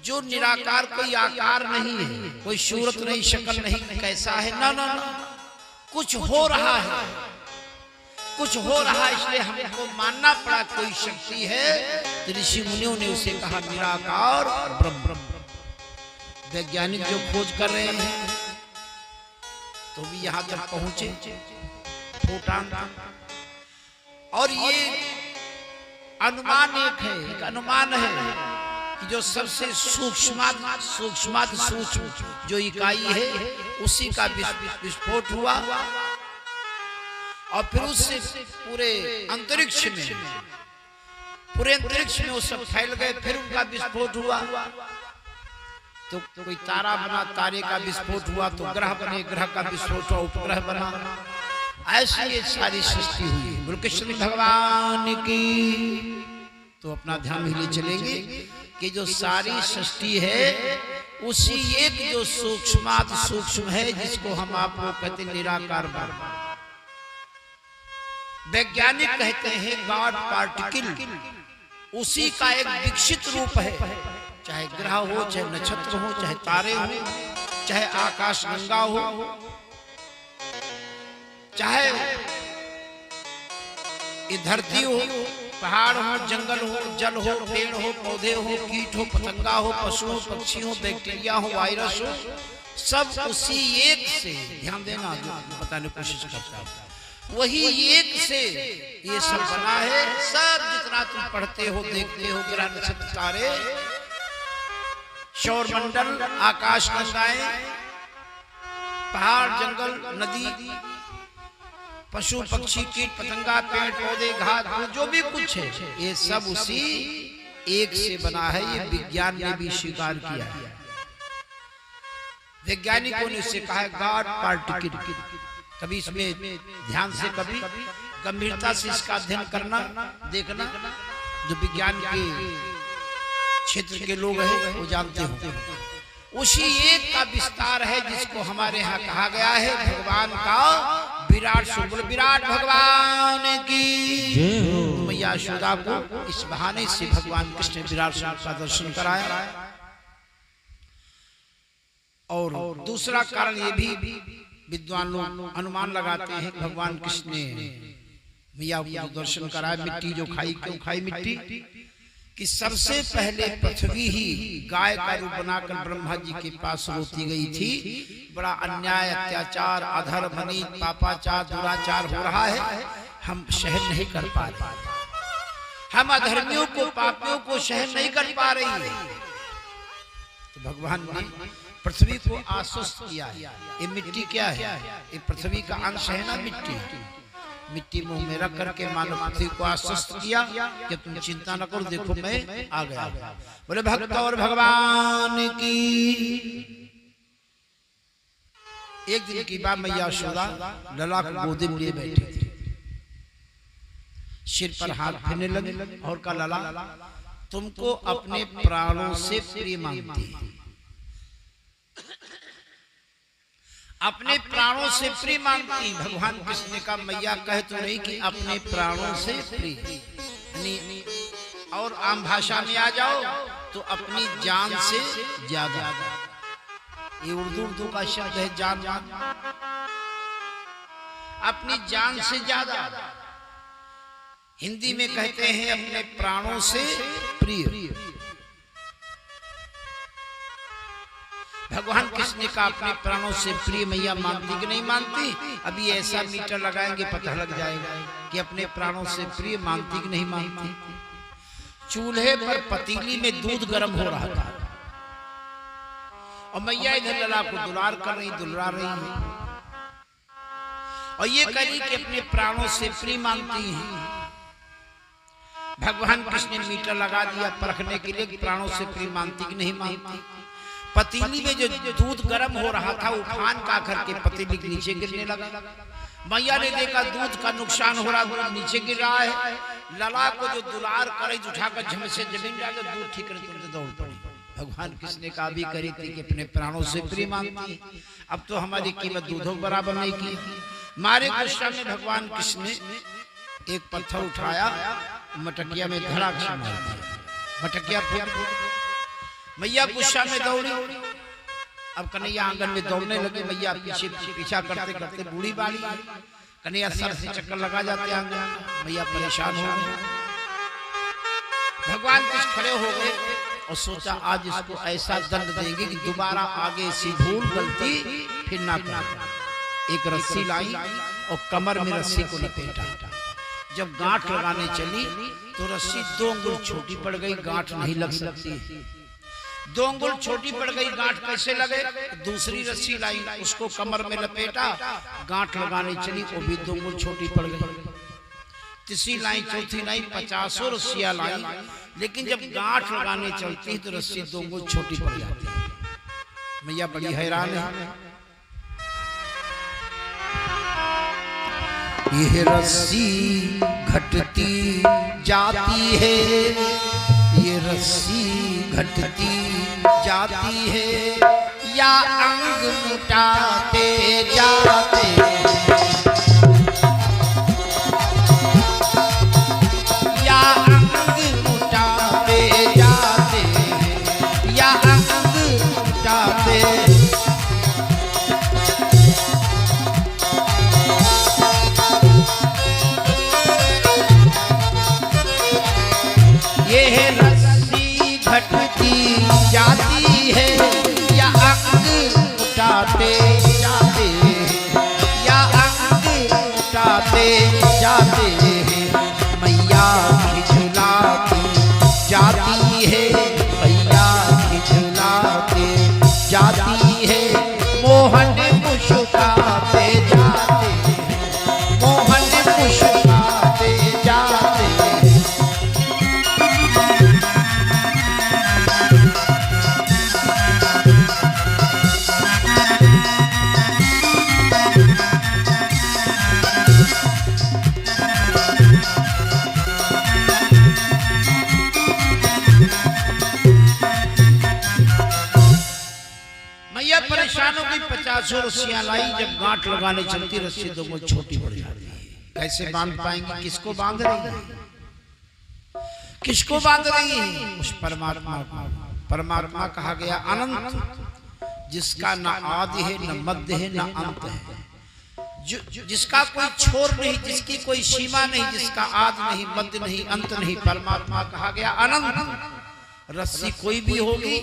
जो निराकार कोई आकार नहीं है, कोई सूरत नहीं, शक्ल नहीं, कैसा है, ना ना ना, कुछ हो रहा है, कुछ हो रहा है, इसलिए हमको मानना पड़ा कोई शक्ति है। तो ऋषि मुनियों ने उसे कहा निराकार ब्रह्म। वैज्ञानिक जो खोज कर रहे हैं तो भी यहां तक पहुंचे, प्रोटॉन। और ये अनुमान एक अनुमान है कि जो सबसे सूक्ष्म जो इकाई है उसी का विस्फोट हुआ और फिर उससे पूरे अंतरिक्ष में वो सब फैल गए, फिर उनका विस्फोट हुआ तो कोई तारा बना, तारे का विस्फोट हुआ तो ग्रह बने, ग्रह का विस्फोट हुआ उपग्रह बना। ऐसी ये सारी सृष्टि हुई। बोलो कृष्ण भगवान की। तो अपना ध्यान ले चलेंगे कि जो सारी सृष्टि है उसी एक जो सूक्ष्म है जिसको हम आपको कहते हैं निराकार ब्रह्म। वैज्ञानिक कहते हैं गॉड पार्टिकल, उसी का एक विकसित रूप है। चाहे ग्रह हो, चाहे नक्षत्र हो, चाहे तारे हो, चाहे आकाश गंगा हो, चाहे ये धरती हो, पहाड़ हो, जंगल हो, जल हो, पेड़ हो, पौधे हो, कीट हो, पतंगा हो, पशु हो, पक्षी हो, बैक्टीरिया हो, वायरस हो, सब उसी एक से, ध्यान देना जो बताने की कोशिश करता है, वही एक से ये सब बना है। सब जितना तुम पढ़ते हो, देखते हो, ग्रह नक्षत्र तारे, सौर मंडल, आकाश गंगाएं, पहाड़, जंगल, नदी, पशु पक्षी, कीट पतंगा, पेड़ पौधे, घास, जो भी कुछ है, ये सब उसी एक से बना है। ये विज्ञान ने भी स्वीकार किया है। वैज्ञानिकों ने इसे कहा है गॉड पार्टिकल। कभी इसमें ध्यान से, कभी गंभीरता से इसका अध्ययन करना, देखना। जो विज्ञान के क्षेत्र के लोग हैं वो जानते हो। उसी एक का विस्तार है जिसको हमारे यहाँ कहा गया है भगवान का विराट स्वरूप। विराट भगवान की। मैया यशोदा को इस बहाने से भगवान कृष्ण ने विराट स्वरूप का दर्शन कराया। और दूसरा कारण ये भी विद्वान लोग अनुमान लगाते हैं भगवान कृष्ण ने मैया को दर्शन कराया। मिट्टी जो खाई, क्यों खाई मिट्टी? कि सबसे पहले पृथ्वी ही गाय का रूप बनाकर ब्रह्मा जी के पास रोती गई थी। बड़ा अन्याय, अत्याचार, अधर्म, अनीत, पापाचार, दुराचार हो रहा है, हम सहन नहीं कर पा रहे। हम अधर्मियों को, पापियों को सहन नहीं कर पा रही है। तो भगवान ने पृथ्वी को आश्वस्त किया है। ये मिट्टी क्या है? ये पृथ्वी का अंश है ना, मिट्टी। मिट्टी मुंह में रख करके मानव पृथ्वी को आश्वस्त किया कि तुम चिंता न करो, देखो मैं आ गया। बोले भक्त और भगवान की। एक दिन की बात, मैया यशोदा लला को गोदी में लिए बैठी थी, सिर पर हाथ फेरने लगी और कहा लला तुमको अपने प्राणों से प्रिय मांगती, अपने प्राणों से प्रिय मांगती। भगवान कृष्ण ने कहा मैया कह तो नहीं कि अपने प्राणों से प्रिय, और आम भाषा में आ जाओ तो अपनी जान से ज्यादा। ये उर्दू का शब्द है जान, अपनी जान से ज्यादा। हिंदी में कहते हैं अपने प्राणों से प्रिय। भगवान कृष्ण का अपने प्राणों से प्रिय मैया मानती कि नहीं मानती? अभी ऐसा मीटर लगाएंगे पता लग जाएगा कि अपने प्राणों से प्रिय मानती कि नहीं मानती। चूल्हे पर पतीली में दूध गर्म हो रहा था और मैया इधर लला को दुलार कर रही, दुलरा रही है और ये करी कि अपने प्राणों से प्रिय मानती हैं। भगवान कृष्ण ने मीटर लगा दिया परखने के लिए प्राणों से प्रिय मानती कि नहीं मानती। पतीली में जो दूध गर्म हो रहा था उफान का करके पतीली के नीचे गिरने लगा। मैया ने देखा दूध का नुकसान हो रहा, दूध नीचे गिर रहा है। लला को जो दुलार करेज उठाकर झम से जमीन डाल दूध ठीक करे तुरंत दौड़ पड़ी। भगवान कृष्ण ने कहा भी करी थी कि अपने प्राणों से प्रिय मानती, अब तो हमारी कीमत दूधों बराबर नहीं की। मारे गुस्सा में भगवान कृष्ण ने एक पत्थर उठाया, मटकिया में धड़ाक से मार दिया। मटकिया फूट। मैया गुस्सा में दौड़ी। अब कन्हैया आंगन में दौड़ने लगे। मैया पीछे पीछा करते करते बूढ़ी बाड़ी। कन्हैया सर से चक्कर लगा जाते आंगन में। मैया परेशान हो गई। भगवान कृष्ण खड़े हो गए और सोचा आज इसको ऐसा दंड देंगे कि दोबारा आगे से भूल गलती फिर ना करे। एक रस्सी लाई और कमर में रस्सी को लपेटा। जब गांठ लगाने चली तो रस्सी 2 अंगुल छोटी पड़ गई, गांठ नहीं लग सकती। 2 अंगुल छोटी पड़ गई, गांठ कैसे लगे? दूसरी रस्सी लाई, उसको कमर में लपेटा, गांठ लगाने चली, वो भी 2 अंगुल छोटी पड़ गई। तीसरी लाई, चौथी लाई, 50 रस्सियां लाई, लेकिन जब गांठ लगाने चलती तो रस्सी 2 अंगुल छोटी पड़ जाती है। मैया बड़ी हैरान है। यह रस्सी घटती जाती है, ये रस्सी घटती जाती है, या अंग मिटाते जाते, या अंग मिटाते जाते, या अंग मिटाते। ये रस्सी घटती जाती है, या अंग उठाते जाते, या अंग उठाते जाते, मैया खिझुलाती जाती है, मैया खिझुलाती जाती है, मोहन मुस्कुराते जाते, मोहन मुस्कुराते जाते। मैया परेशान हो गई। 50 रस्सियां लाई, जब गांठ लगाने चलती रस्सी 2 अंगुल छोटी पड़ जाती है। कैसे बांध पाएंगी? किसको बांध रही है? किसको बांध रही है? उस परमात्मा को। परमात्मा कहा गया अनंत, जिसका न आदि है, न मध्य है, न अंत है, जिसका कोई छोर नहीं, जिसकी कोई सीमा नहीं, जिसका आदि नहीं, मध्य नहीं, अंत नहीं, परमात्मा कहा गया अनंत। रस्सी कोई भी होगी,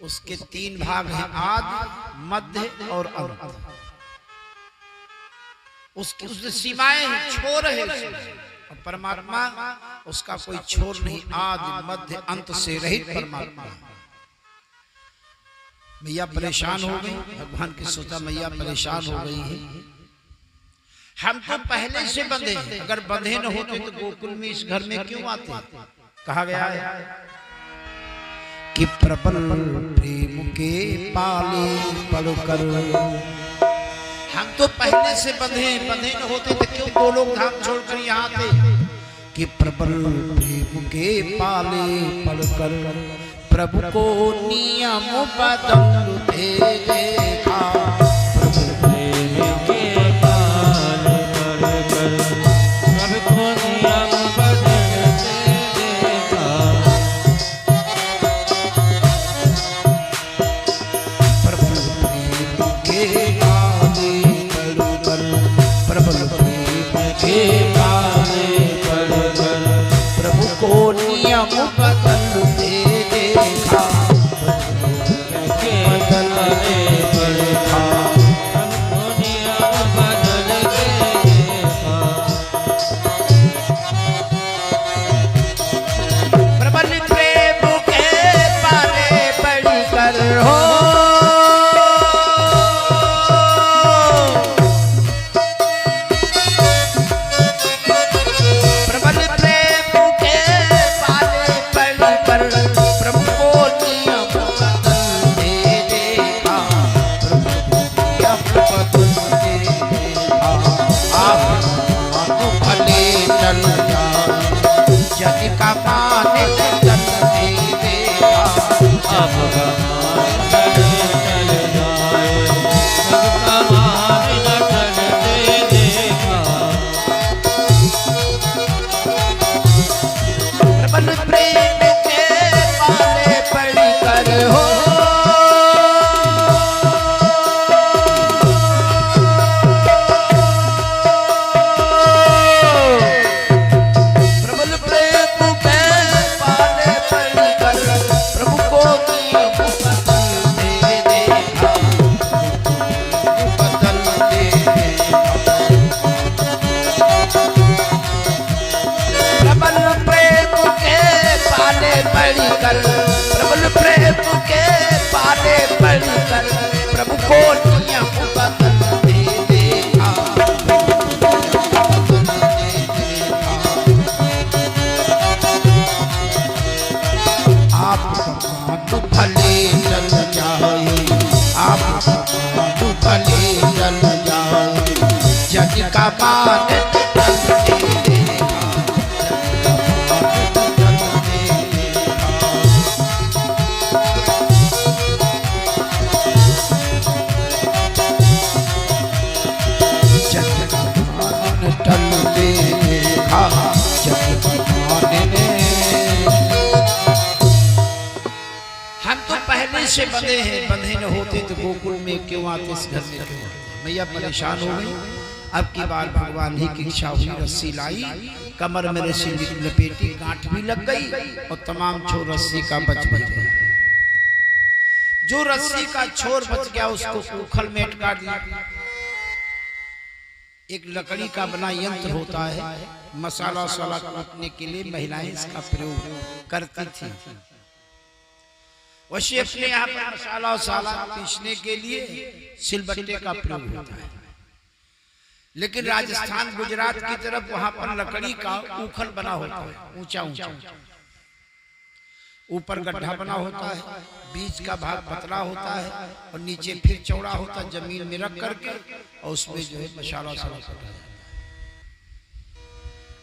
उसके 3 भाग हैं, आदि, मध्य और अंत। उसकी सीमाएं हैं, छोर है। और परमात्मा उसका कोई छोर नहीं, आदि मध्य अंत से रहित परमात्मा। मैया परेशान हो गई। भगवान की सोचा मैया परेशान हो गई है, हम तो पहले से बंधे हैं, अगर बंधे न होते तो गोकुल में इस घर में क्यों आते? कहा गया है कि प्रबल प्रेम के पाले पड़कर, हम तो पहले से बंधे न होते तो क्यों गोलोक धाम छोड़कर यहाँ आते? कि प्रबल प्रेम के पाले पड़कर, प्रभु को नियम बदलते देखा, प्रभु प्रेम के पाले पड़कर, प्रभु को नियम बदलते देखा, प्रभु प्रेम के पाले पड़कर, प्रबल प्रेम के पाले पड़कर, प्रभु को नियम बदलते देखा, बदलते देखा, नियम बदलते देखा, प्रबल प्रेम के पाले पड़कर हो, प्रभु को नियम बदलते देखा, आपका मान चले चल जाए, सबका मान न चलते देखा। प्रबल प्रेम के पाले पढ़कर हो, प्रबल प्रेम के पाले पढ़कर प्रभु को बदल दे देखा, बदल दे देखा। प्रबल प्रेम के पाले पढ़कर, प्रबल प्रेम के पाले पढ़कर प्रभु को नियम बदल दे देखा, बदल दे देखा। आप मान भले चल जाए, आप मान भले चल जाए, जग का मान चल दे देखा, हम तो पहले से बंधे हैं, बंधे न होते तो गोकुल में क्यों आते, इस घर में क्यों आते। मैया परेशान हो गई। अब की बार भगवान ही की इच्छा हुई, रस्सी लाई, कमर में रस्सी लपेटी, गांठ भी लग गई और तमाम छोर रस्सी का बच भी गया। जो रस्सी का छोर बच गया उसको उखल में अटका दिया। एक लकड़ी का बना यंत्र होता है, मसाला वसाला कूटने के लिए महिलाएं इसका प्रयोग करती थी। वैसे अपने यहाँ पर मसाला वसाला पीसने के लिए सिलबट्टे का प्रयोग होता है, लेकिन राजस्थान गुजरात की तरफ वहां पर लकड़ी का उखल बना होता है, ऊंचा ऊंचा, ऊपर गड्ढा बना होता है, बीच का भाग पतला होता है और नीचे फिर चौड़ा होता है, जमीन में रख करके और उसमें जो है मसाला वसाला पकाया जाता है।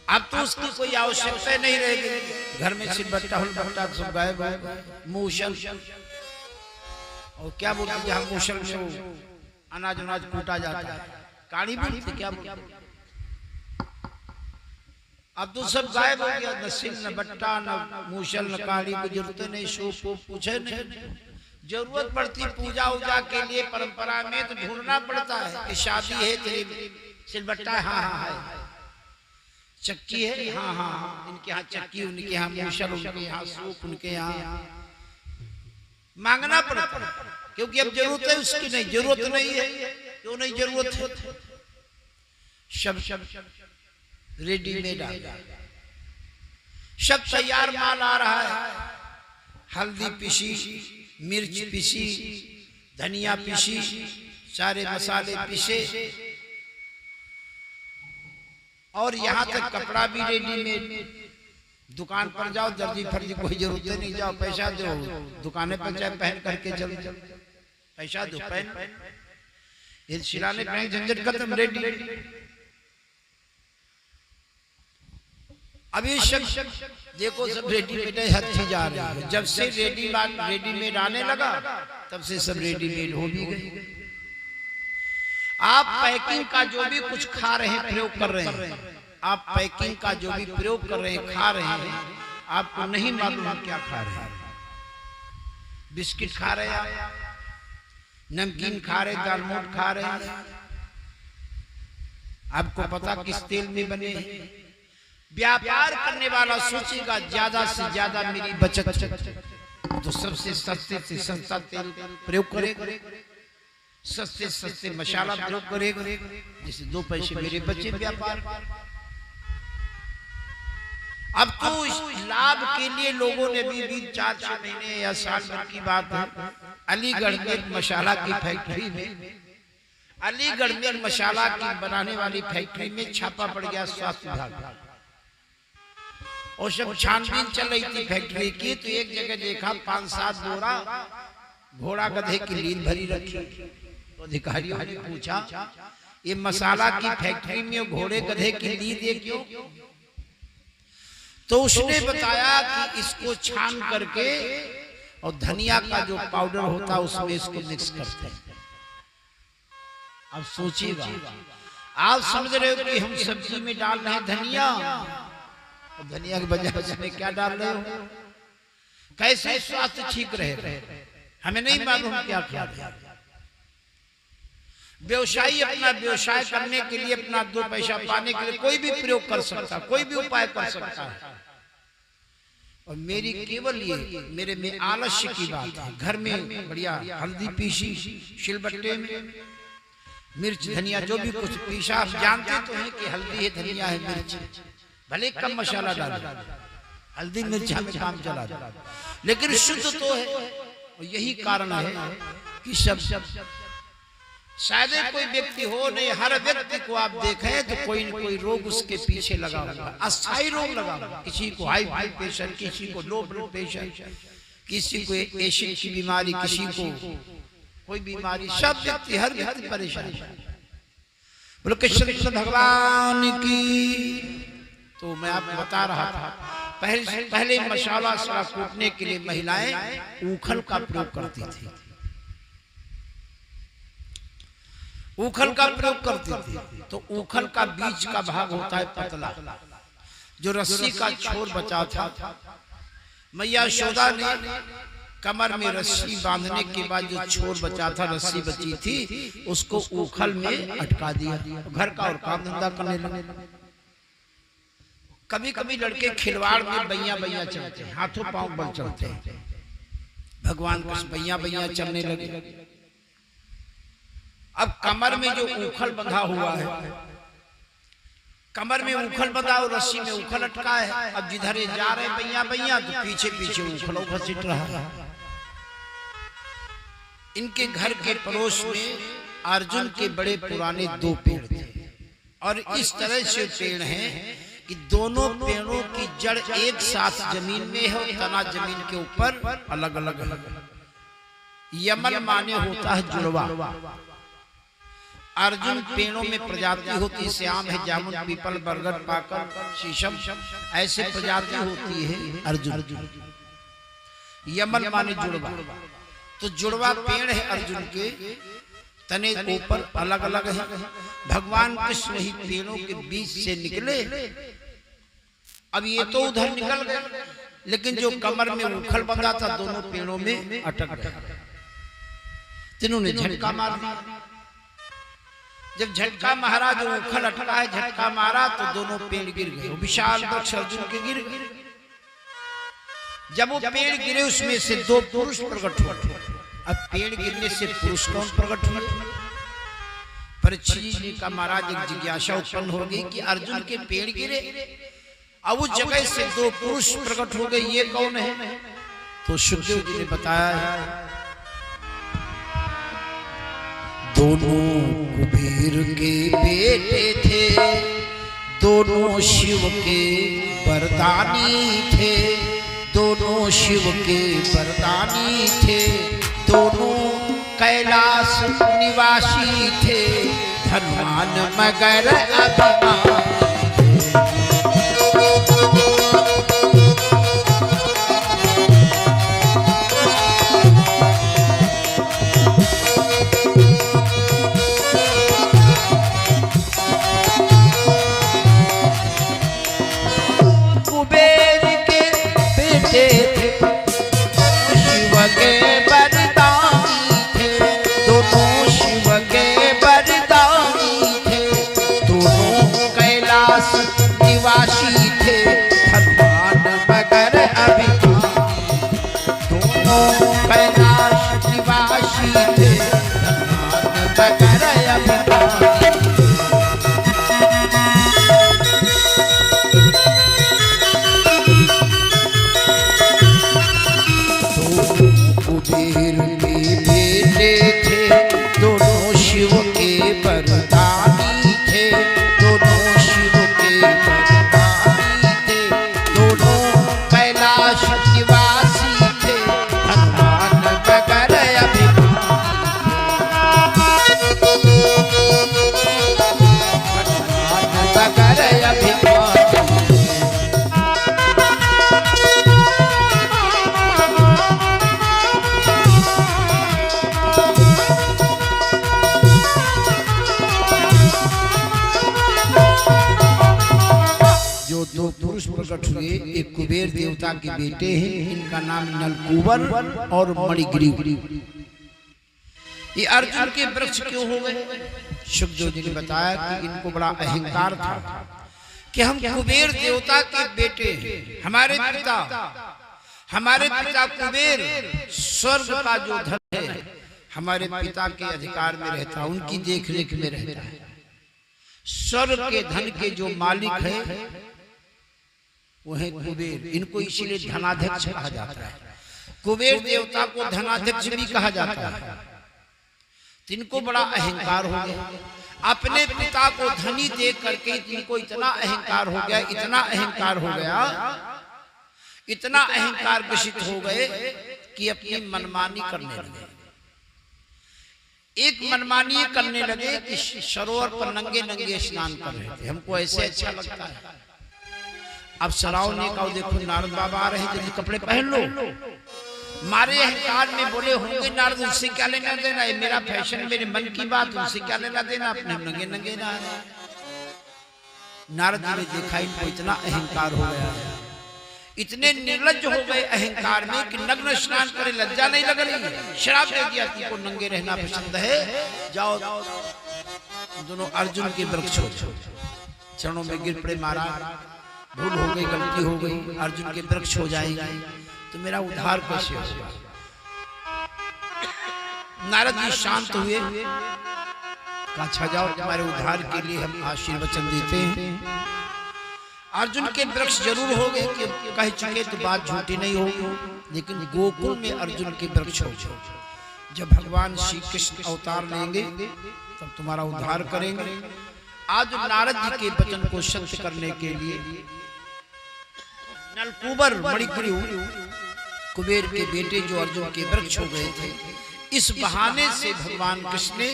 अब तो उसकी कोई आवश्यकता नहीं रहेगी। घर में सिलबट्टा हुलबट्टा सब गायब है। मूसल और क्या बोलते हैं जहाँ मूसल में अनाज उनाज कूटा जाता है, काड़ी बोलते क्या बोलते। अब तो सब गायब हो गया, न सिल न बट्टा न मूसल न काड़ी की जरूरत नहीं, शो पूछे नहीं। जरूरत पड़ती पूजा उजा के लिए परंपरा में तो ढूंढना पड़ता है कि शादी है तेरी सिलबट्टा है, हाँ हाँ है, चक्की है, हाँ हाँ, इनके यहाँ चक्की, उनके यहाँ मूसल, उनके यहाँ सूप, उनके यहाँ मांगना पड़ता है, क्योंकि अब जरूरत है उसकी नहीं, जरूरत नहीं है, क्यों नहीं जरूरत है। सब रेडीमेड आ गया, सब तैयार माल आ रहा है। हल्दी पीसी, मिर्च पीसी, धनिया पीसी, सारे मसाले पीसे और यहाँ तक कपड़ा भी रेडीमेड। दुकान पर जाओ, दर्जी फर्जी कोई जरूरत नहीं, जाओ पैसा दो, दुकाने पर जाए पहन करके चल, पैसा दो पहन, ये सिलाने पहन, झंझट खत्म, रेडी। अभी सब देखो सब रेडीमेड हर चीज आ रही है। जब से रेडीमेड आने लगा तब से सब रेडीमेड हो भी गई। आप पैकिंग का जो भी कुछ खा रहे हैं, प्रयोग कर रहे हैं, आप पैकिंग का जो भी प्रयोग कर रहे हैं, खा रहे हैं, आपको नहीं मालूम आप क्या खा रहे हैं। बिस्किट खा रहे हैं, नमकीन खा रहे, दालमोट खा रहे हैं, आपको पता किस तेल में बने हैं। व्यापार करने वाला सोचेगा ज्यादा से ज्यादा मेरी बचत, तो सबसे सस्ते से सस्ता तेल प्रयोग करेगा, सस्ते सस्ते मसाला प्रयोग करेगा, जिससे 2 पैसे मेरे बचे व्यापार। अब तो इस लाभ के लिए लोगों ने भी 4-6 महीने या साल भर की बात है, अलीगढ़ में एक मसाला की फैक्ट्री में, अलीगढ़ में मसाला की बनाने वाली फैक्ट्री में छापा पड़ गया स्वास्थ्य विभाग, और सब छानबीन चल रही थी फैक्ट्री की। तो एक जगह देखा 5-7 बोरा घोड़ा गधे की लीद भरी रखी। तो अधिकारियों ने पूछा ये मसाला की फैक्ट्री में घोड़े गधे की लीद है क्यों? तो उसने बताया कि इसको छान करके और धनिया का जो पाउडर होता है उसमें इसको मिक्स करते हैं। अब सोचिएगा, आप समझ रहे हो कि हम सब्जी में डाल रहे हैं धनिया, और धनिया के बजाय उसमें क्या डाल रहे हो? कैसे स्वास्थ्य ठीक रहे? हमें नहीं मालूम क्या खा रहे हैं। व्यवसायी अपना व्यवसाय करने के लिए, अपना दो पैसा पाने के लिए कोई भी प्रयोग कर सकता, कोई भी उपाय कर सकता है। और मेरी केवल ये मेरे में आलस्य की बात है। घर में बढ़िया हल्दी पीसी सिलबट्टे में, मिर्च धनिया जो भी कुछ पीसा, आप जानते तो हैं कि हल्दी है, धनिया है, मिर्च, भले कम मसाला डाल, हल्दी मिर्च हमें काम चला दो, लेकिन शुद्ध तो है। और यही कारण है कि सब शायद कोई व्यक्ति हो नहीं, हर व्यक्ति को आप देखें तो कोई न कोई रोग उसके पीछे लगा हुआ, अस्थायी रोग लगा हुआ। किसी को हाई ब्लड प्रेशर, किसी को लो ब्लड प्रेशर, किसी को एसिड की बीमारी, किसी को कोई बीमारी, सब व्यक्ति, हर व्यक्ति परेशान है। बोलो कृष्ण भगवान की। तो मैं आपको बता रहा था, पहले मसाला कूटने के लिए महिलाएं ऊखल का प्रयोग करती थी, ऊखल का प्रयोग करती थी। तो ऊखल का बीच का भाग होता है पतला, जो रस्सी का छोर बचा था, मैया यशोदा ने कमर में रस्सी बांधने के बाद जो छोर बचा था, रस्सी बची थी, उसको ऊखल में अटका दिया, घर का और काम धंधा करने लगे। कभी कभी लड़के खिलवाड़ में बैया बैया चलते हैं, हाथों पांव बल चलते हैं, भगवान को बैया बैया चलने लगे। अब कमर में जो ऊखल बंधा हुआ है, कमर में ऊखल बंधा और रस्सी में ऊखल अटका है, अब जिधर ये जा रहे बैया बैया तो पीछे पीछे ऊखल घसीट रहा है। इनके घर के पड़ोस में अर्जुन के बड़े पुराने दो पेड़ थे, और इस तरह से पेड़ हैं कि दोनों पेड़ों की जड़ एक साथ जमीन में है और तना जमीन के ऊपर अलग अलग है। यमन माने होता है जुड़वा। अर्जुन पेड़ों में प्रजाति होती है, श्याम है, जामुन, पीपल, बरगद, पाकल, शीशम, ऐसे प्रजाति होती है अर्जुन। यमन माने जुड़वा। तो जुड़वा पेड़ है अर्जुन के, तने ऊपर अलग अलग है। भगवान कृष्ण वही पेड़ों के बीच से निकले। अब ये तो उधर निकल गए, लेकिन जो कमर में ऊखल बंधा था दोनों पेड़ों में अटक गया। तीनों ने झटका मार दिया। जब झटका मारा, जो ऊखल अटका है, झटका मारा तो दोनों पेड़ गिर गए। विशाल वृक्ष अर्जुन के गिर गए। जब वो पेड़ गिरे, उसमें से दो पुरुष प्रकट हुए। अब पेड़ गिरने से पुरुष कौन प्रकट हुए? परीक्षित जी का महाराज एक जिज्ञासा उत्पन्न हो गई कि अर्जुन के पेड़ गिरे, अब उस जगह से दो पुरुष प्रकट हो गए, ये कौन है? तो सुखदेव जी ने बताया, दोनों कुबेर के बेटे थे, दोनों शिव के वरदानी थे, दोनों शिव के वरदानी थे, दोनों कैलाश निवासी थे, धनवान मगर अभिमानी। कुबेर देवता के बेटे हैं। इनका नाम नलकूबर और मणिग्रीव। ये अर्जुन के वृक्ष क्यों हो गए? सुखदेव जी ने बताया कि इनको बड़ा अहंकार था कि हम कुबेर देवता के बेटे हैं। हमारे पिता कुबेर स्वर्ग का जो धन है हमारे पिता के अधिकार में रहता, उनकी देखरेख में रहता है। स्वर्ग के धन के जो मालिक है वो है कुबेर। इनको इसीलिए धनाध्यक्ष कहा जाता है। कुबेर देवता को धनाध्यक्ष भी कहा जाता है। इनको बड़ा अहंकार हो गया। अपने पिता को धनी देख करके इनको इतना अहंकार हो गया, इतना अहंकार हो गया, इतना अहंकार ग्रसित हो गए कि अपनी मनमानी करने लगे। एक मनमानी करने लगे कि सरोवर पर नंगे नंगे स्नान कर रहे थे। हमको ऐसे अच्छा लगता है। अब सराव ने कहा देखो नारद बाबा आ रहे हैं, जल्दी कपड़े पहन लो। मारे अहंकार में बोले होंगे नारद, उससे क्या लेना देना है, मेरा फैशन, मेरे मन की बात, उससे क्या लेना देना, अपने नंगे नंगे ना। नारद जी ने देखा इनको इतना अहंकार हो गया, इतने निर्लज्ज हो गए अहंकार में कि नग्न स्नान करे लज्जा नहीं लग रही। शराब दे दिया कि को नंगे रहना पसंद है, जाओ दोनों अर्जुन के वृक्ष हो चरणों में गिर पड़े। महाराज भूल हो गई, गलती हो गई, अर्जुन के वृक्ष हो जाएंगे तो मेरा उद्धार कैसे होगा? नारद जी शांत हुए, कहा अच्छा जाओ तुम्हारे उद्धार के लिए हम आशीर्वचन देते हैं। अर्जुन के वृक्ष जरूर हो गए कि कह चुके तो बात झूठी नहीं होगी, लेकिन गोकुल में अर्जुन के वृक्ष हो। जब भगवान श्री कृष्ण अवतार लेंगे तब तुम्हारा उद्धार करेंगे। आज नारद जी के वचन को सत्य करने के लिए नलकूबर मणिग्रीव कुबेर के बेटे जो अर्जुन के वृक्ष हो गए थे, इस बहाने से भगवान कृष्ण ने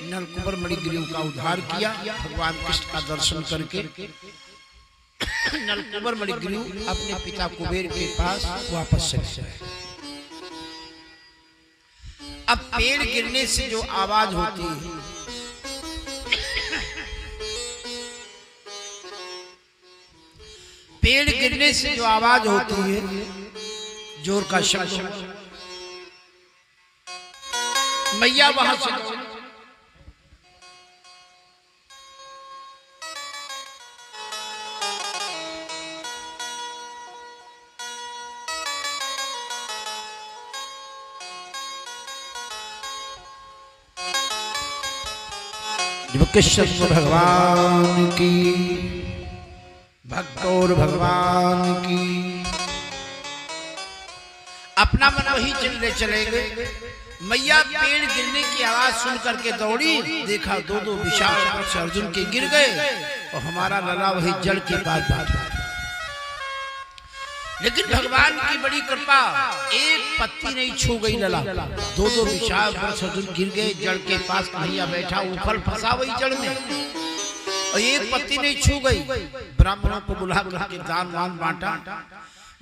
नलकूबर मणिग्रीव का उद्धार किया। भगवान कृष्ण का दर्शन करके नलकूबर मणिग्रीव अपने पिता कुबेर के पास वापस चले गए। अब पेड़ गिरने से जो आवाज होती है, पेड़ गिरने से जो आवाज होती है, जोर का शब्द, मैया वहां से कृष्ण भगवान की, भक्तों भगवान की। अपना मन वही चले गए। मैया पेड़ गिरने की आवाज सुन करके दौड़ी, देखा दो विशाल वृक्ष अर्जुन के गिर गए और हमारा लला वही जड़ के पास बैठा। लेकिन भगवान की बड़ी कृपा, एक पत्ती नहीं छू गई लला। दो विशाल वृक्ष अर्जुन गिर गए, जड़ के पास मैया बैठा, उफल फंसा वही जड़ में और एक पत्ती नहीं छू गई। ब्राह्मणों को बुला करके दान वान बांटा।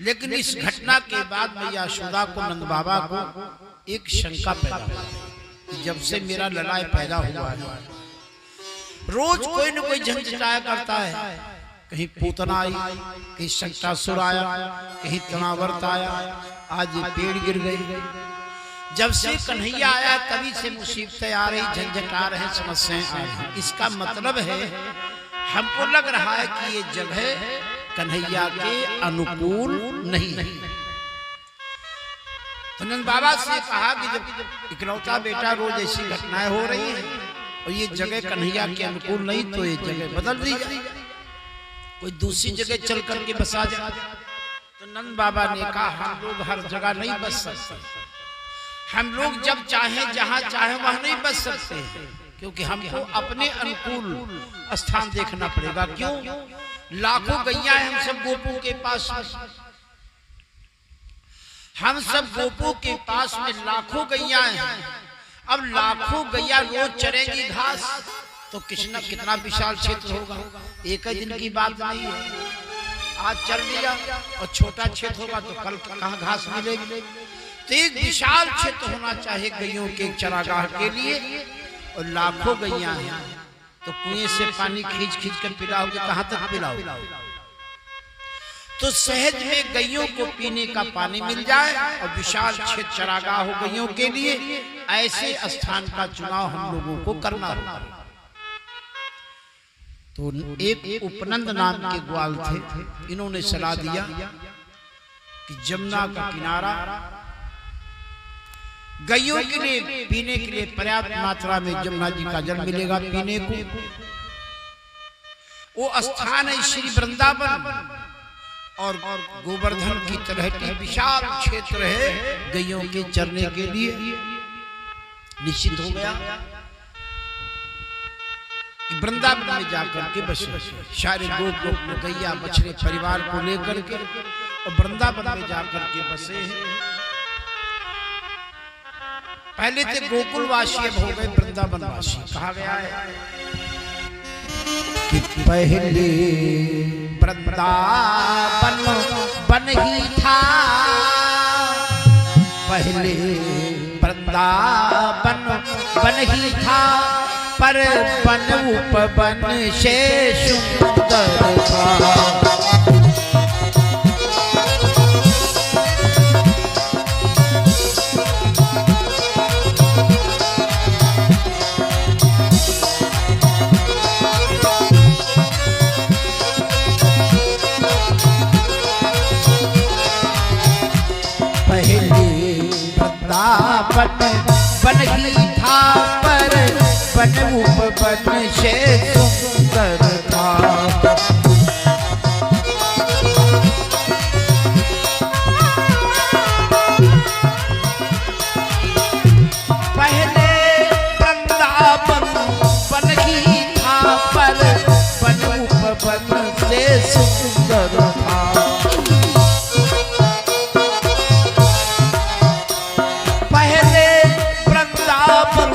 लेकिन इस घटना के बाद मैया यशोदा को, नंद बाबा को एक शंका पैदा हुई, जब से मेरा ललाय पैदा हुआ है रोज कोई न कोई झंझटाया करता है। कहीं पूतना आई, कहीं शंकासुर आया, कहीं तनावर्त आया, आज ये पेड़ गिर गई। जब से कन्हैया आया तभी से मुसीबतें आ रही, झंझट आ रहे, समस्याएं आ रही। इसका मतलब है हमको लग रहा है कि ये जगह कन्हैया के अनुकूल नहीं है। तो नंद बाबा से कहा कि जब इकलौता बेटा रोज ऐसी घटनाएं हो रही हैं और ये जगह कन्हैया के अनुकूल नहीं, तो ये जगह बदल दी जाए, कोई दूसरी जगह चल करके बसा जाए। तो नंद बाबा ने कहा हम लोग हर जगह नहीं बस सकते, हम लोग जब चाहें जहां चाहे वहां नहीं बस सकते, क्योंकि हमको अपने अनुकूल स्थान देखना पड़ेगा। क्यों? लाखों गैया हैं हम सब गोपों के पास, हम सब गोपों के पास में लाखों गैया हैं। अब लाखों गैया रोज चरेंगी घास, तो कितना विशाल क्षेत्र होगा। एक ही दिन की बात नहीं है, आज चल लिया और छोटा क्षेत्र होगा तो कल कहाँ घास मिलेगी। तो एक विशाल क्षेत्र होना चाहिए गैयों के चरागाह के लिए, और लाखों गैया हैं तो कुएं से पानी खींच खींच कर पिलाओगे, कहां तक पिलाओगे? तो सहज में गैयों को पीने का पानी मिल जाए और विशाल क्षेत्र चरागाह हो गैयों के लिए, ऐसे स्थान का चुनाव हम लोगों को करना होगा। तो एक उपनंद नाम के ग्वाल थे, इन्होंने सलाह दिया कि जमुना का किनारा गैयों के लिए पीने के लिए पर्याप्त मात्रा में जमुना जी का जल मिलेगा पीने को। वो स्थान है श्री वृंदावन और गोवर्धन की तरह की विशाल क्षेत्र है गैयों के चरने के लिए। निश्चित हो गया वृंदावन में जाकर के बस सारे गोप गैया बछड़े परिवार को लेकर के और वृंदावन में जाकर के बसे हैं। पहले थे गोकुलवासी, अब हो गए वृंदावनवासी। कहा गया है कि पहले वृंदावन बन ही था, पहले वृंदावन बन ही था, पर बन उपवन से सुंदर था। बन ही था, पर बन उपवन से सुंदर था। पहले वृंदावन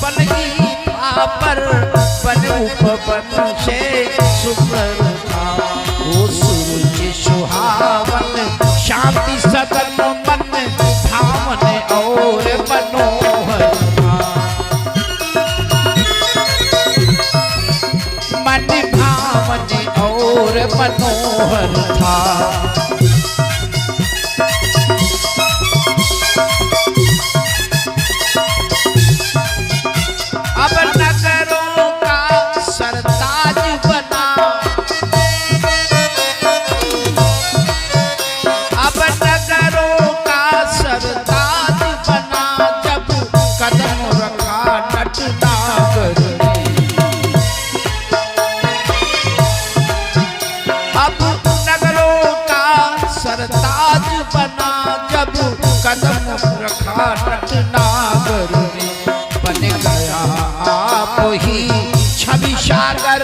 बन ही था, पर बन उपवन से सुंदर था। उपवन से सुंदर था वो सूरज सुहावन, शांति सदन मन भावन और मनोहर था। मन भावन और मनोहर था। अब नगरों का सरताज बना, अब नगरों का सरताज बना, जब कदम रखा नटनागर ने। अब नगरों का सरताज बना, जब कदम रखा नटनागर ने। बन गया आप ही छवि सागर,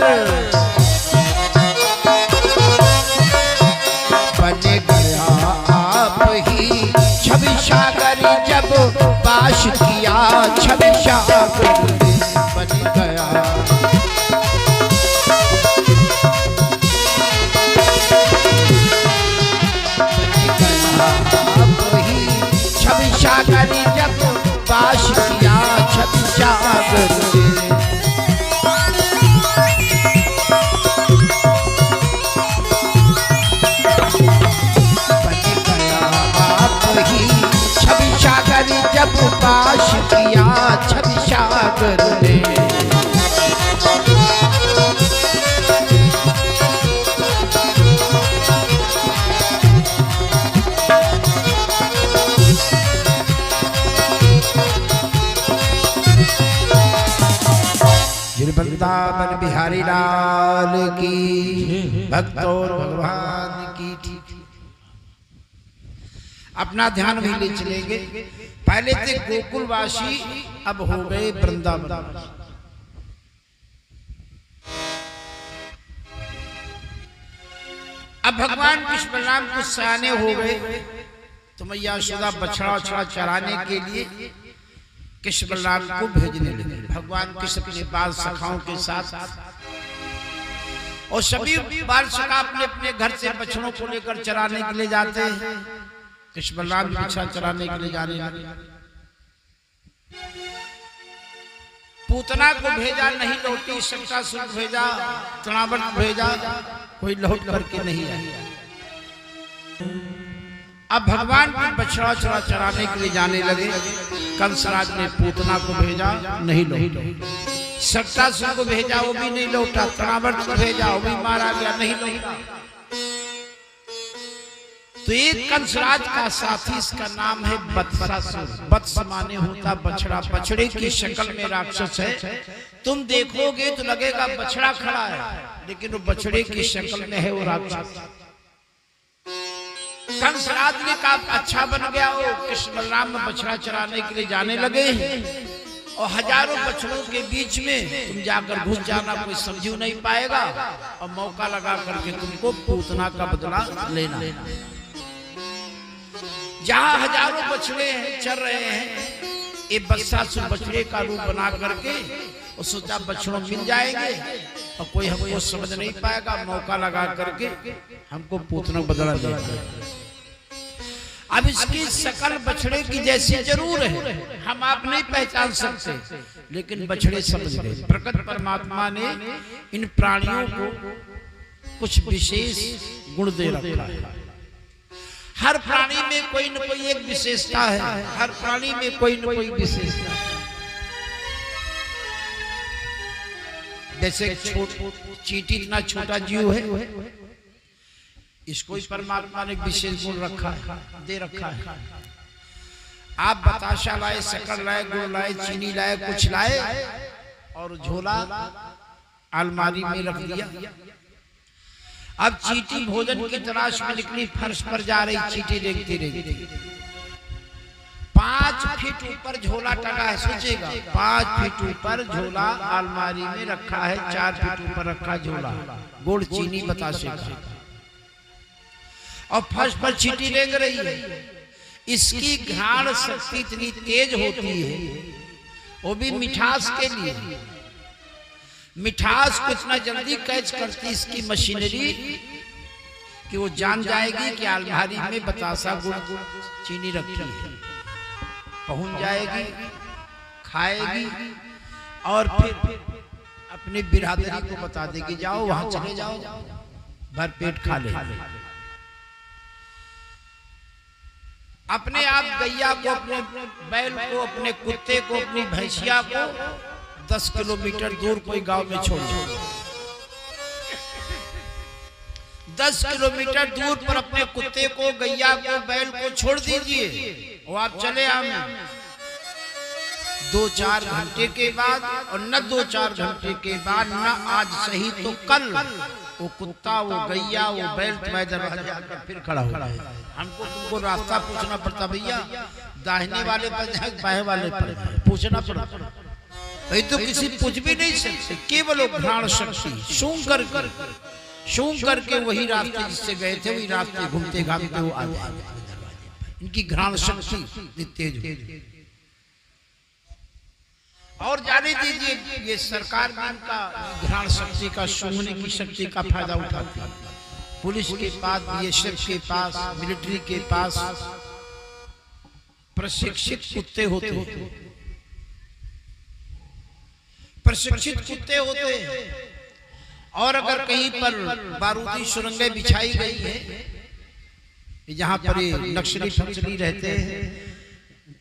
बन गया आप ही छवि सागर, जब पाश किया छवि सागर बन गया। आप ही छवि सागर, जब पाश किया छवि सागर। जब पाश किया छवि सागर ने। वृंदावन बिहारी लाल की, भक्त और भगवान की। अपना ध्यान भी ले चलेंगे। पहले थे गोकुलवासी, अब हो गए वृंदावन। अब भगवान कृष्ण बलराम कुछ सयाने हो गए, तो मैया यशोदा बछड़ा उछड़ा चराने के लिए कृष्ण बलराम को भेजने लगे। भगवान कृष्ण अपने बाल सखाओं के साथ, और सभी बाल सखा अपने अपने घर से बछड़ों को लेकर चराने के लिए जाते हैं। कृष्ण बलराम बछड़ा चराने के लिए जाने लगे। पूतना को भेजा, नहीं लौटी। सबका सुख भेजा, तृणावर्त भेजा, कोई लौट करके नहीं आया। अब भगवान की बछड़ा चरा चराने के लिए जाने लगे। कंसराज ने पूतना को भेजा, नहीं लौटा। शक्तासुर को भेजा, वो भी नहीं लौटा। तृणावर्त को भेजा, वो भी मारा गया, नहीं लौटा। तो एक कंसराज का साथी, इसका नाम है वत्सासुर। वत्स माने होता बछड़ा, बछड़े की शक्ल में राक्षस है। तुम देखोगे तो लगेगा बछड़ा खड़ा है, लेकिन वो बछड़े की शक्ल में है वो राक्षस। कंसराज ने कहा अच्छा बन गया, वो कृष्ण बलराम में बछड़ा चराने के लिए जाने लगे और हजारों बछड़ों के बीच में तुम जाकर घुस जाना, कोई समझू नहीं पाएगा और मौका लगा करके तुमको पूतना का बदला लेना। जहां हजारों बछड़े हैं चल रहे हैं, ये वत्सासुर बछड़े का रूप बना करके और सोचा बछड़ों मिल जाएंगे और कोई हमको समझ नहीं पाएगा, मौका लगा करके हमको पूतना बदला देगा। अब इसकी शकल बछड़े की जैसी जरूर है, हम आप नहीं पहचान सकते, लेकिन बछड़े समझ गए। प्रकट परमात्मा ने इन प्राणियों को कुछ विशेष गुण दे रखा है। हर प्राणी में कोई न कोई एक विशेषता है, हर प्राणी में कोई न कोई विशेषता है। जैसे चींटी इतना छोटा जीव है, इसको परमात्मा ने विशेष गुण रखा है, दे रखा है। आप बताशा लाए, शक्कर लाए, गुड़ लाए, चीनी लाए, कुछ लाए और झोला अलमारी में रख दिया। अब चींटी भोजन की तलाश में निकली, फर्श पर जा रही, चींटी देखती रही। 5 फीट ऊपर झोला टंगा है, सोचेगा 5 फीट ऊपर झोला अलमारी में रखा है, 4 फीट ऊपर रखा झोला गुड़ चीनी बताशे का, और फर्श पर चींटी देख रही है। इसकी घ्राण शक्ति इतनी तेज होती है, वो भी मिठास के लिए। मिठास को इतना जल्दी कैच करती इसकी मशीनरी कि वो जान जाएगी कि अलमारी में बतासा गुड़ चीनी रखी है। पहुंच जाएगी, खाएगी और फिर अपनी बिरादरी को बता देगी, जाओ वहां चले जाओ, भर पेट खा ले। अपने आप गैया को, अपने बैल को, अपने कुत्ते को, अपनी भैंसिया को 10 किलोमीटर दूर कोई गांव में छोड़ दो। 10 किलोमीटर दूर पर अपने कुत्ते को, गैया को, बैल को छोड़ दीजिए और आप चले आए। 2-4 घंटे के बाद, और न 2-4 घंटे के बाद, न आज सही तो कल, वो कुत्ता, वो गैया, वो बैल तुम्हारे दरवाजे आकर फिर खड़ा हो रहा है। हमको तुमको रास्ता पूछना पड़ता, भैया दाहिने वाले पर जाए, बाएं वाले पर पूछना पड़ता। ये तो किसी पूछ भी नहीं सकते, केवल घ्राण शक्ति सूंघ करके वही रास्ते जिससे गए थे वही रास्ते घूमते घामते वो आ गए। इनकी घ्राण शक्ति तेज हो। और जाने दीजिए, ये सरकार भी इनका घ्राण शक्ति का, सूंघने की शक्ति का फायदा उठाती है। पुलिस के पास, बीएसएफ के पास, मिलिट्री के पास प्रशिक्षित कुत्ते होते हैं, प्रशिक्षित कुत्ते होते हैं। और अगर कहीं पर बारूदी सुरंगें बिछाई गई है, जहां पर ये नक्सली रहते हैं,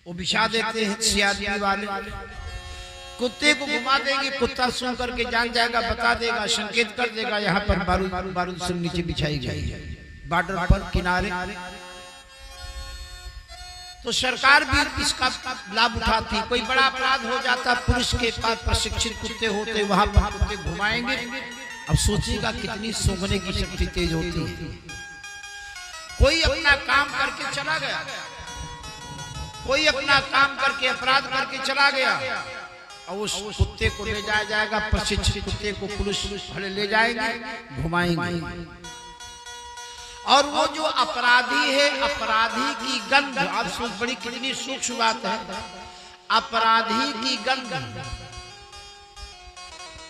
वो बिछा देते हैं सीआरपी वाले। कुत्ते को घुमा देंगे, कुत्ता सुन करके जान जाएगा, बता देगा, संकेत कर देगा यहाँ पर बारूद से नीचे बिछाई गई है, बॉर्डर पर किनारे। तो सरकार भी इसका लाभ उठाती। कोई बड़ा अपराध हो जाता, पुलिस के पास प्रशिक्षित कुत्ते होते, वहां पर कुत्ते घुमाएंगे। अब सोचिएगा कितनी सूंघने की शक्ति तेज होती है। कोई अपना काम करके चला गया, कोई अपना काम करके अपराध करके चला गया, और उस कुत्ते को ले जाया जाएगा, प्रशिक्षित कुत्ते को पुलिस वाले ले जाएंगे, घुमाएंगे। और वो जो अपराधी है, अपराधी की गंध, आप सोच बड़ी कितनी सूक्ष्म बात है, अपराधी की गंध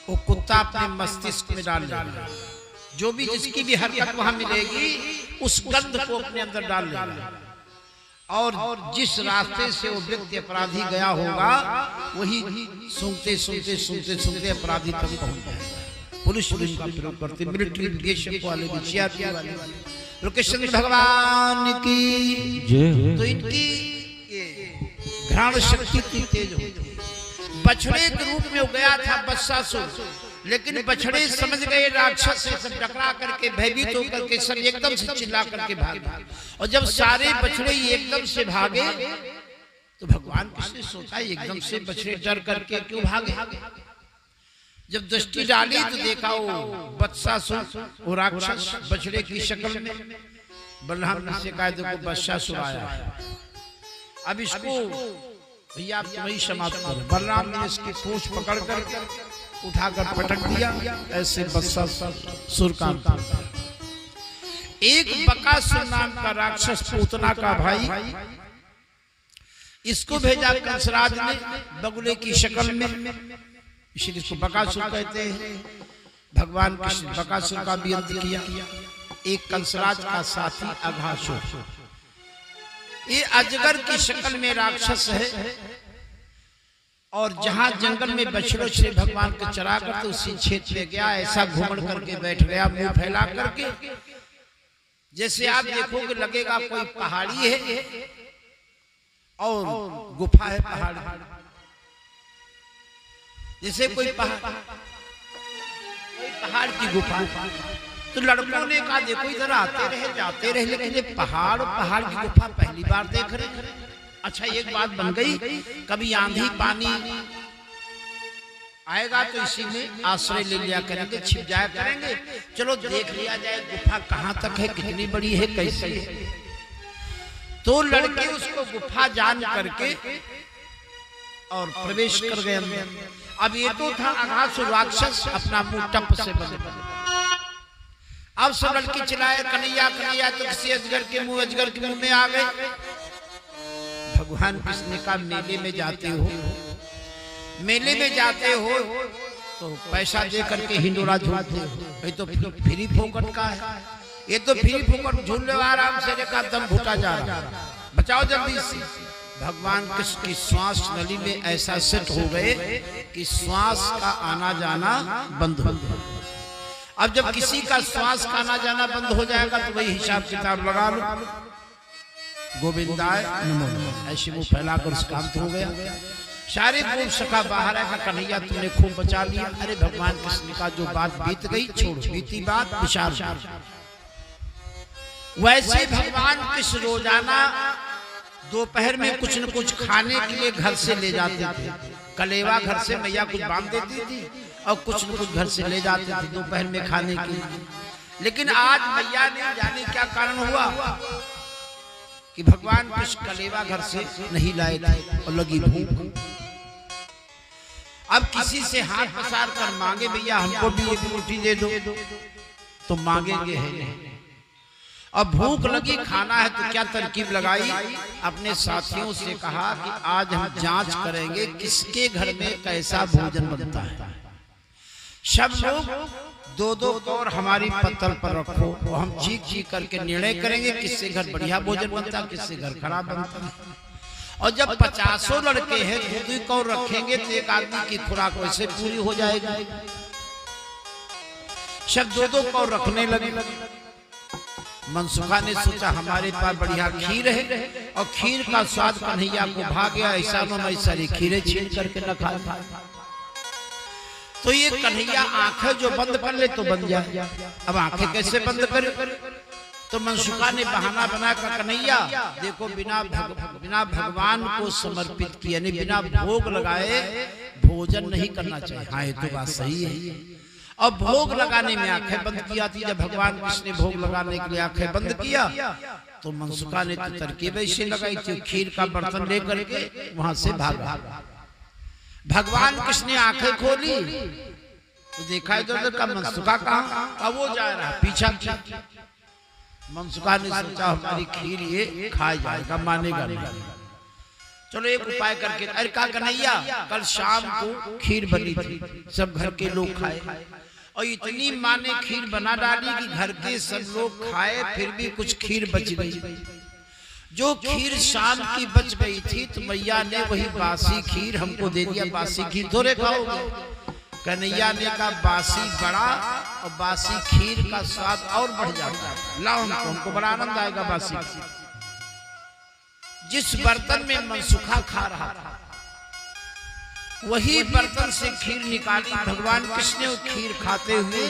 वो कुत्ता अपने मस्तिष्क में डाल लेगा। जो भी जिसकी भी हरकत वहां मिलेगी, उस गंध को अपने अंदर डाल लेगा। और जिस रास्ते से वो व्यक्ति अपराधी गया होगा, वही सूंघते सूंघते सूंघते सूंघते अपराधी तक पहुंच जाएगा। पुलिस का प्रयोग करते, मिलिट्री बीएसएफ वाले भी, सीआरपी वाले, तो कृष्ण भगवान की जय। तो इनकी घ्राण शक्ति इतनी तेज होती। बछड़े के रूप में गया था बत्सासुर, लेकिन बछड़े समझ गए राक्षस से, सब टकरा करके भयभीत होकर के सब एकदम से चिल्ला करके भागे। और जब सारे बछड़े एकदम से भागे तो भगवान कृष्ण सोचा एकदम से बछड़े डर करके क्यों भागे। जब दृष्टि डाली तो देखा वो बत्सासुर, वो राक्षस बछड़े की शक्ल में। बलराम ने से कहा देखो बत्सासुर आया है, अब इसको भैया आप तुम्हें समाप्त करो। बलराम ने इसकी पूंछ पकड़ कर उठाकर पटक दिया, ऐसे बत्सासुर का। एक बकासुर नाम का राक्षस पूतना का भाई, इसको भेजा कंसराज ने बगुले की शक्ल में, इसलिए इसको बकासुर कहते हैं। भगवान कृष्ण बकासुर का भी अंत किया। एक कंसराज का साथी अघासुर, ये अजगर की शक्ल में राक्षस है, और जहां जंगल में बछड़ों से भगवान को चरा कर तो उसी क्षेत्र में गया, ऐसा घूमड़ करके बैठ गया मुंह फैला करके, जैसे आप देखोगे लगेगा कोई पहाड़ी है और गुफा है पहाड़, जैसे कोई पहाड़ की गुफा। तो लड़कों ने कहा देखो इधर आते रहे जाते रहे, लेकिन ये पहाड़ की गुफा पहली बार देख रहे। अच्छा एक बात बन गई, कभी आंधी पानी आएगा तो इसी में आश्रय ले लिया करेंगे, छिप जाया करेंगे, चलो देख लिया जाए गुफा कहाँ तक है, कितनी बड़ी है, कैसी है। तो लड़के उसको गुफा जान करके और प्रवेश कर गए अंदर। अब ये तो था अघासुर राक्षस, अपना मुंह टप से बंद। अब सब लड़की चिल्लाए कन्हैया कन्हैया, तो किसी अजगर के मुंह में आ गए। भगवान कृष्ण का मेले में जाते हो तो पैसा दे करके हिंडोरा झूलते हो, ये तो फ्री फोकट का है, ये तो फ्री फोकट झूलने आराम से देखा दम घुटा जा रहा, बचाओ जल्दी से। भगवान कृष्ण की श्वास नली में ऐसा सेट हो गए कि श्वास का आना जाना बंद हो गया। अब जब किसी का श्वास का आना जाना बंद हो जाएगा तो वही हिसाब किताब लगा लो, गोविंदाय नमो नमः, ऐसे मुंह फैलाकर उसका अंत हो गया। सारे गोप सखा बाहर आकर कन्हैया तुमने खूब बचा लिया। अरे भगवान कृष्ण का जो बात बीत गई छोड़ो, बीती बात विचार। वैसे भगवान कृष्ण रोजाना दोपहर में कुछ न कुछ खाने के लिए घर से ले जाते थे। कलेवा घर से मैया कुछ बांध देती थी और कुछ न कुछ घर से ले जाते थे दोपहर में खाने के लिए। लेकिन आज मैया ने जाने क्या कारण हुआ कि भगवान कृष्ण कलेवा घर से नहीं लाए थे और लगी भूख। अब किसी से हाथ पसार कर मांगे भैया हमको भी एक रोटी दे दो, तो मांगेंगे है नहीं। अब भूख लगी खाना है तो क्या तरकीब लगाई, अपने साथियों से कहा कि आज हम जांच करेंगे किसके घर में कैसा भोजन बनता है। सब लोग दो दो कौर हमारी पत्तल पर रखो, वो हम चीख करके निर्णय करेंगे किससे घर बढ़िया भोजन बनता है, किससे घर खराब बनता है। और जब 50 लड़के हैं दो कौर रखेंगे तो एक आदमी की खुराक वैसे पूरी हो जाएगी। सब दो दो कौर रखने लगे। मनसुखा ने सोचा हमारे पास बढ़िया खीर है और खीर का स्वाद कन्हैया को भा गया, ऐसा मैं सारी खीरें छीन करके न खा। तो ये कन्हैया आंखें जो बंद कर ले तो बन जाए। अब आंखें कैसे बंद करे, तो मनसुखा ने बहाना बनाकर कन्हैया देखो बिना भगवान को समर्पित किए यानी बिना भोग लगाए भोजन नहीं करना चाहिए। हाँ ये तो बात सही है। और भोग लगाने में आंखें बंद किया थी। जब भगवान कृष्ण ने भोग लगाने के लिए आंखें बंद किया तो मनसुखा ने तो तरकीब ऐसी लगाई थी, खीर का बर्तन लेकर के वहां से भागा। भगवान कृष्ण ने आंखें खोली तो देखा इधर का मनसुखा कहाँ, अब वो जा रहा पीछा किया। मनसुखा ने सोचा हमारी खीर ये खा जाएगा, मानेगा नहीं। चलो एक उपाय करके, अरे कहा कन्हैया कल शाम को खीर बनी थी, सब घर के लोग खाए और इतनी माँ ने खीर बना डाली कि घर के सब लोग खाए, फिर भी कुछ खीर बच गई। जो खीर शाम की बच गई थी तो मैया ने वही बासी खीर हमको दे दिया। बासी खीर थोड़े खाओगे? कन्हैया ने कहा बासी बड़ा और बासी खीर का स्वाद और बढ़ जाता है। लाओ उनको बड़ा आनंद आएगा। बासी जिस बर्तन में मनसुखा खा रहा था वही बर्तन से खीर निकाली। भगवान कृष्ण वो खीर खाते हुए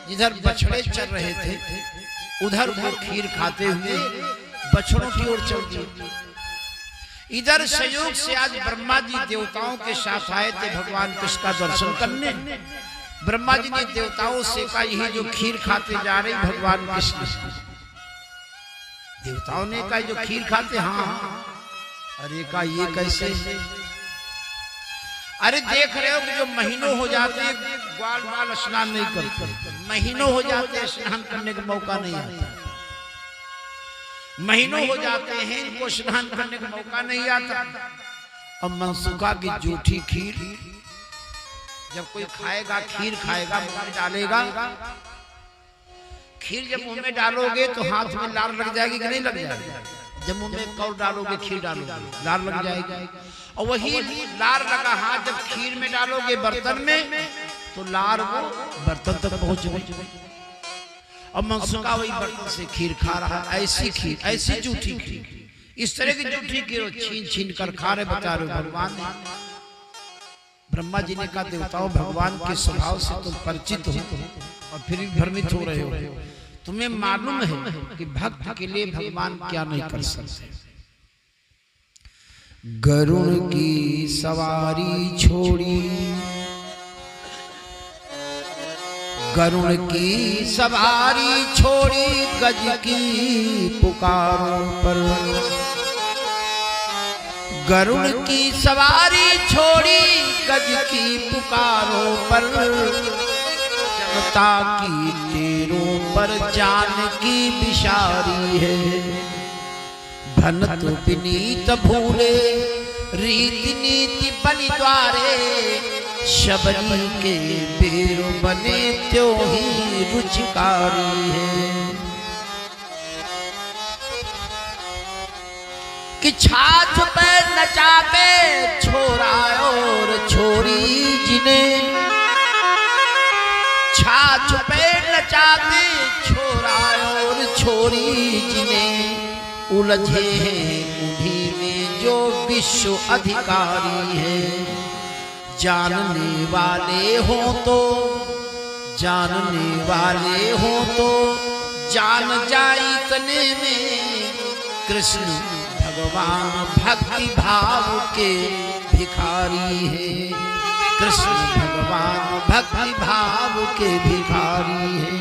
जिधर बछड़े चल रहे थे उधर वो खीर खाते हुए बछड़ों की ओर चल दिए। इधर संयोग से आज ब्रह्मा जी देवताओं के साथ आए थे भगवान कृष्ण का दर्शन करने। ब्रह्मा जी ने देवताओं से कहा यही जो खीर खाते जा रहे भगवान कृष्ण। देवताओं ने कहा जो खीर खाते, हाँ। अरे कहा ये कैसे? अरे देख रहे हो कि जो महीनों हो जाते हैं ग्वाल बाल स्नान नहीं करते, महीनों हो जाते हैं स्नान करने का मौका नहीं आता, महीनों हो जाते हैं इनको स्नान करने का मौका नहीं आता। अब मनसुखा की जूठी खीर जब कोई खाएगा, खीर खाएगा, मुंह में डालेगा, खीर जब मुंह में डालोगे तो हाथ में लाल लग जाएगी कि नहीं लग जाएगी? जब मुंह में कौर डालोगे, खीर डालोगे, लाल लग जाएगी। और वही लाल लगा हाथ जब खीर में डालोगे बर्तन में तो लाल वो बर्तन तक पहुंच गई। और मनसुखा वही बर्तन से खीर खा रहा। ऐसी खीर, ऐसी जूठी खीर, इस तरह की जूठी खीर छीन छीन कर खा रहे बता रहे भगवान ने। ब्रह्मा जी ने कहा देवताओं भगवान के स्वभाव से तुम परिचित हो और फिर भी भ्रमित हो रहे हो। तुम्हें मालूम है कि भक्त के लिए भगवान क्या नहीं कर सकते। गरुड़ की सवारी छोड़ी, गरुड़ की सवारी छोड़ी, गज की पुकारों पर। गरुड़ की सवारी छोड़ी, गज की पुकारों पर। जनता की तेरों पर जान की बिशारी है। भनत विनीत भूले, रीति नीति बलि द्वारे। शबरी के बेर बने त्यों ही रुचिकारी है। कि छाछ पे नचावे छोरा और छोरी जिन्हें, छाछ पे नचाते छोरा और छोरी जिन्हें। उलझे हैं उन्हीं में जो विश्व अधिकारी है। जानने वाले हो तो, जानने वाले हो तो जान जाई तने में। कृष्ण भगवान भक्ति भाव के भिखारी है। कृष्ण भगवान भक्ति भाव के भिखारी है।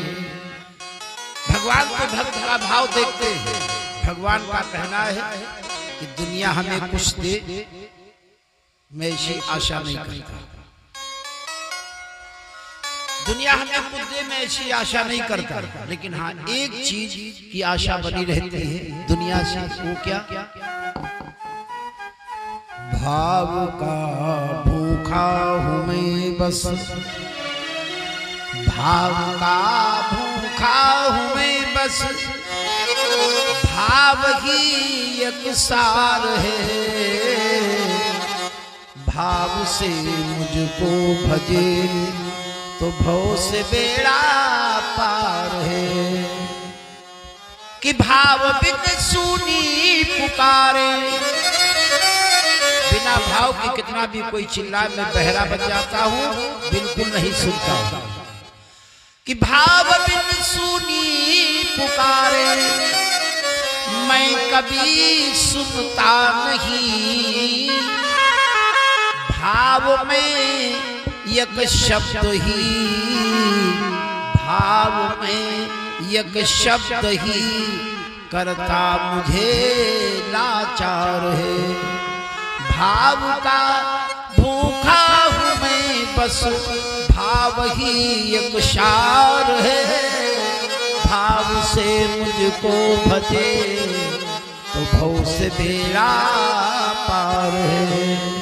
भगवान को भक्त का भाव देखते हैं। भगवान का कहना है कि दुनिया हमें कुछ दे, मैं ऐसी आशा नहीं करता। दुनिया हमें कुछ दे, मैं ऐसी आशा नहीं करता। लेकिन हाँ एक चीज की आशा बनी रहती है दुनिया से, वो क्या? भाव का भूखा हूं मैं बस, भाव का भूखा हूं मैं बस। भाव ही एक सार है। भाव से मुझको भजे तो भव से बेड़ा पार है। कि भाव बिन सुनी पुकारे, बिना भाव के कितना भी कोई चिल्लाए मैं बहरा बन जाता हूँ, बिल्कुल नहीं सुनता। कि भाव बिन सुनी पुकारे, मैं कभी सुनता नहीं। भाव में एक शब्द ही, भाव में एक शब्द ही करता मुझे लाचार है। भाव का भूखा हूँ मैं बस, भाव ही एक सार है। भाव से मुझको भजे तो भव से बेड़ा पार है।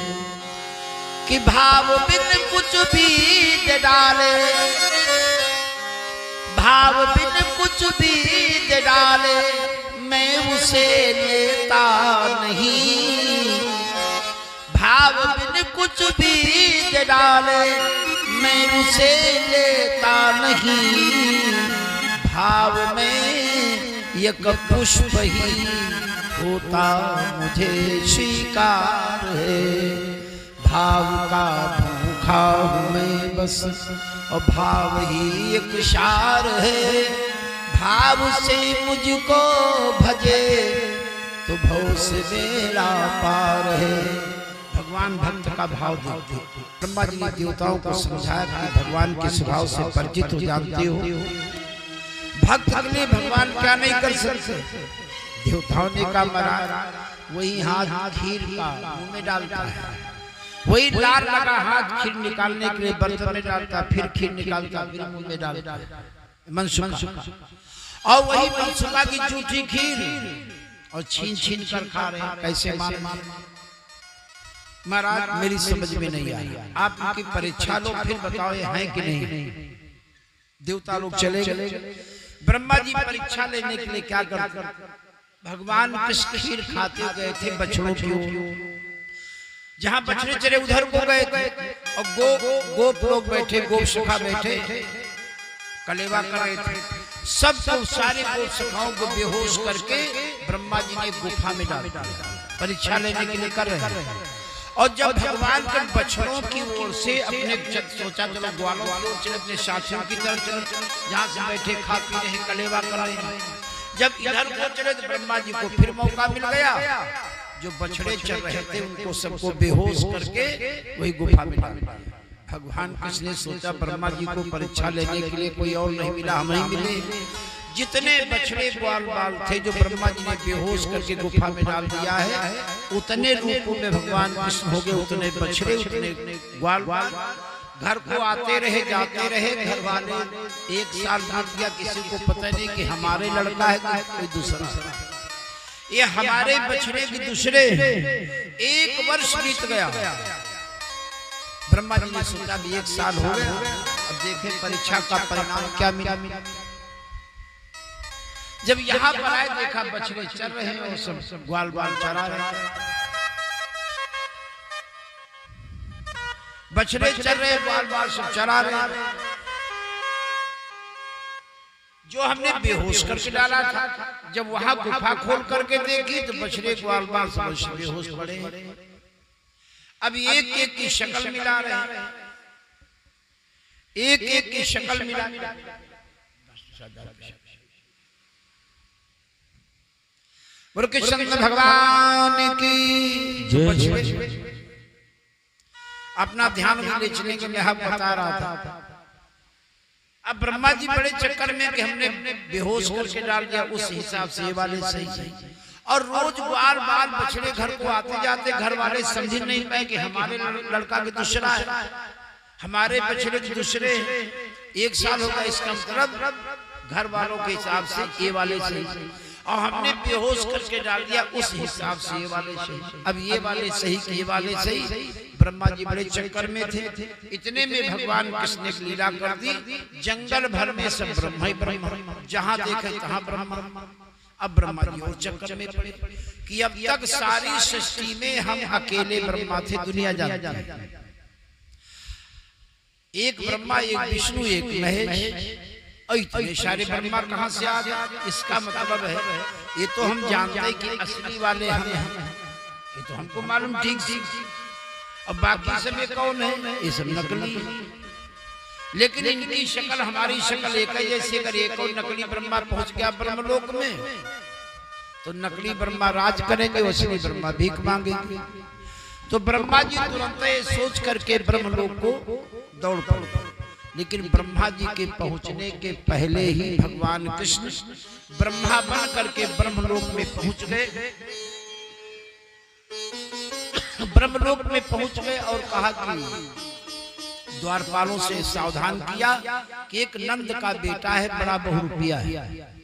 कि भाव बिन कुछ भी डाले, भाव बिन कुछ भी डाले, मैं उसे लेता नहीं। भाव बिन कुछ भी डाले, मैं उसे लेता नहीं, भाव में एक पुष्प ही होता मुझे स्वीकार है। भाव का भूखा हूँ मैं बस, और भाव ही एक सार है। भाव से मुझको भजे तो भव से मेरा पार है। भगवान भक्त का भाव देखते। ब्रह्मा जी ने देवताओं को समझाया कि भगवान के स्वभाव से परिचित हो, जानते हो भक्त के लिए भगवान क्या नहीं कर सकते। देवताओं ने कहा महाराज वही हाथ खीर का मुंह में डालता है, वही लाल लगा हाथ खीर निकालने के लिए बर्तन में डालता, फिर खीर निकालता, फिर मुंह में डालता मनसुखा, और वही मनसुखा की झूठी खीर और छीन छीन कर खा रहे हैं। कैसे मारे? महाराज मेरी समझ में नहीं आ रहा, आप इनकी परीक्षा लो फिर बताओ ये है कि नहीं। देवता लोग चले गए। ब्रह्मा जी परीक्षा लेने के लिए क्या करते? भगवान कृष्ण खीर खाते गए थे बछड़ों की ओर। जहां बछड़े चले उधर को गए थे, और गोप लोग बैठे, गोप सखा बैठे कलेवा कर रहे थे। सबको सारे गोप सखाओं को बेहोश करके ब्रह्मा जी ने गुफा में डाल दिया। परीक्षा लेने के लिए कर रहे हैं। और जब भगवान के बछड़ों की ओर से अपने सोचा चलो ग्वालों की ओर चले, अपने साथियों की तरफ चले जहाँ से बैठे खा पी रहे कलेवा कर रहे हैं। जब इधर को चले तो ब्रह्मा जी को फिर मौका मिल गया। जो बछड़े चल रहे थे उनको सबको बेहोश करके वही गुफा में डाल दिया। भगवान कृष्ण ने सोचा ब्रह्मा जी को परीक्षा लेने के लिए कोई और नहीं मिला, हम ही मिले। जितने बछड़े ग्वाल बाल थे जो ब्रह्मा जी ने बेहोश करके गुफा में डाल दिया है, उतने रूपों में भगवान कृष्ण हो गए। उतने बछड़े, उतने ग्वाल बाल घर को आते रहे जाते रहे। घर वाले एक साल बीत गया, किसी को पता नहीं कि हमारे लड़का है कि कोई दूसरा। ये हमारे बछड़े की दूसरे। एक वर्ष बीत गया। ब्रह्मा जी ने सोचा भी एक साल हो गया, अब देखें परीक्षा का परिणाम क्या मिला। जब यहाँ पर आए देखा बछड़े चल रहे हैं और सब ग्वाल बाल चरा रहे हैं। बछड़े चल रहे, ग्वाल बाल सब चरा रहे हैं। जो हमने बेहोश करके डाला था, जब वहां गुफा खोल करके देखी तो बछड़े ग्वाल बाल सब बेहोश पड़े। अब एक एक की शक्ल मिला रहे हैं, एक एक की शक्ल मिला। कृष्ण भगवान की जय। अपना ध्यान खींचने के मैं बता रहा था। अब ब्रह्मा जी बड़े चक्कर में कि हमने बेहोश करके डाल दिया, उस हिसाब से ये वाले सही। और रोज बार बार बछड़े घर को आते जाते, घर वाले समझ नहीं पाए कि हमारे लड़का के दूसरा है, हमारे बछड़े के दूसरे। एक साल होगा, इसका मतलब घर वालों के हिसाब से ये वाले सही, और हमने बेहोश करके डाल दिया उस हिसाब से ये वाले सही। अब ये वाले सही कि ये वाले सही। ब्रह्मा जी बड़े चक्कर में थे। इतने में भगवान कृष्ण ने लीला कर दी, जंगल भर में सब ब्रह्म ही ब्रह्म, जहां देखे तहां ब्रह्म। अब ब्रह्मा जी और चक्कर में पड़े कि अब तक सारी सृष्टि में हम अकेले ब्रह्मा थे, दुनिया जानती है। एक ब्रह्मा, एक विष्णु, एक महेश, इतने सारे ब्रह्मा कहां से आ गए? इसका मतलब है ये तो हम जानते हैं कि असली वाले हम हैं, ये तो हमको मालूम ठीक ठीक। अब बाकी सब ये कौन है? ये सब नकली है। लेकिन इनकी शक्ल हमारी शक्ल एक है। जैसे अगर एक और नकली ब्रह्मा पहुंच गया ब्रह्मलोक में तो नकली ब्रह्मा राज करेंगे, असली ब्रह्मा भीख मांगेंगे। तो ब्रह्मा जी तुरंत सोच करके ब्रह्मलोक को दौड़ पड़े। लेकिन ब्रह्मा जी के पहुंचने के पहले ही भगवान कृष्ण ब्रह्मा बन करके ब्रह्मलोक में पहुंच गए। ब्रह्मलोक में पहुंच गए और कहा कि द्वारपालों से सावधान किया कि एक नंद का बेटा है, बड़ा बहुरूपिया है।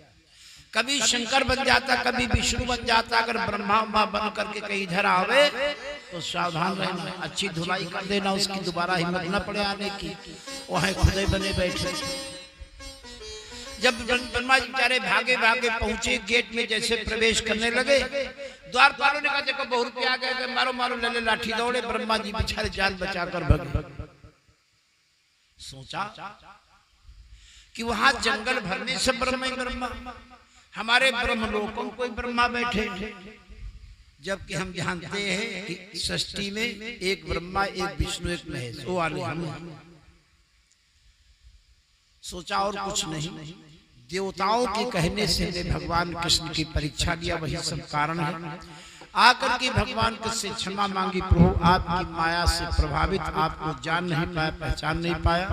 कभी शंकर बन जाता, कभी विष्णु बन जाता। अगर ब्रह्मा माँ बन करके कहीं इधर आवे तो सावधान रहना, अच्छी धुलाई कर देना, उसकी दोबारा हिम्मत न पड़े आने की। वह खुदे बने बैठे। जब ब्रह्मा जी बेचारे भागे भागे पहुंचे, गेट में जैसे प्रवेश करने लगे, द्वारपालों ने कहा देखो बहुरूपिया आ गए, मारो मारो, ले ले लाठी। दौड़े, ब्रह्मा जी बेचारे जान बचाकर भगे। सोचा कि वहां जंगल भरने से ब्रह्म ही ब्रह्मा, हमारे ब्रह्मलोकों कोई ब्रह्मा बैठे, जबकि हम जानते हैं कि सृष्टि में एक ब्रह्मा, एक विष्णु, एक महेश, वो वाले हम हैं। सोचा और कुछ नहीं, देवताओं के कहने से ने भगवान कृष्ण की परीक्षा लिया, वही सब कारण है। आकर के भगवान से क्षमा मांगी, प्रभु आपकी माया से प्रभावित आपको जान नहीं पाया, पहचान नहीं पाया।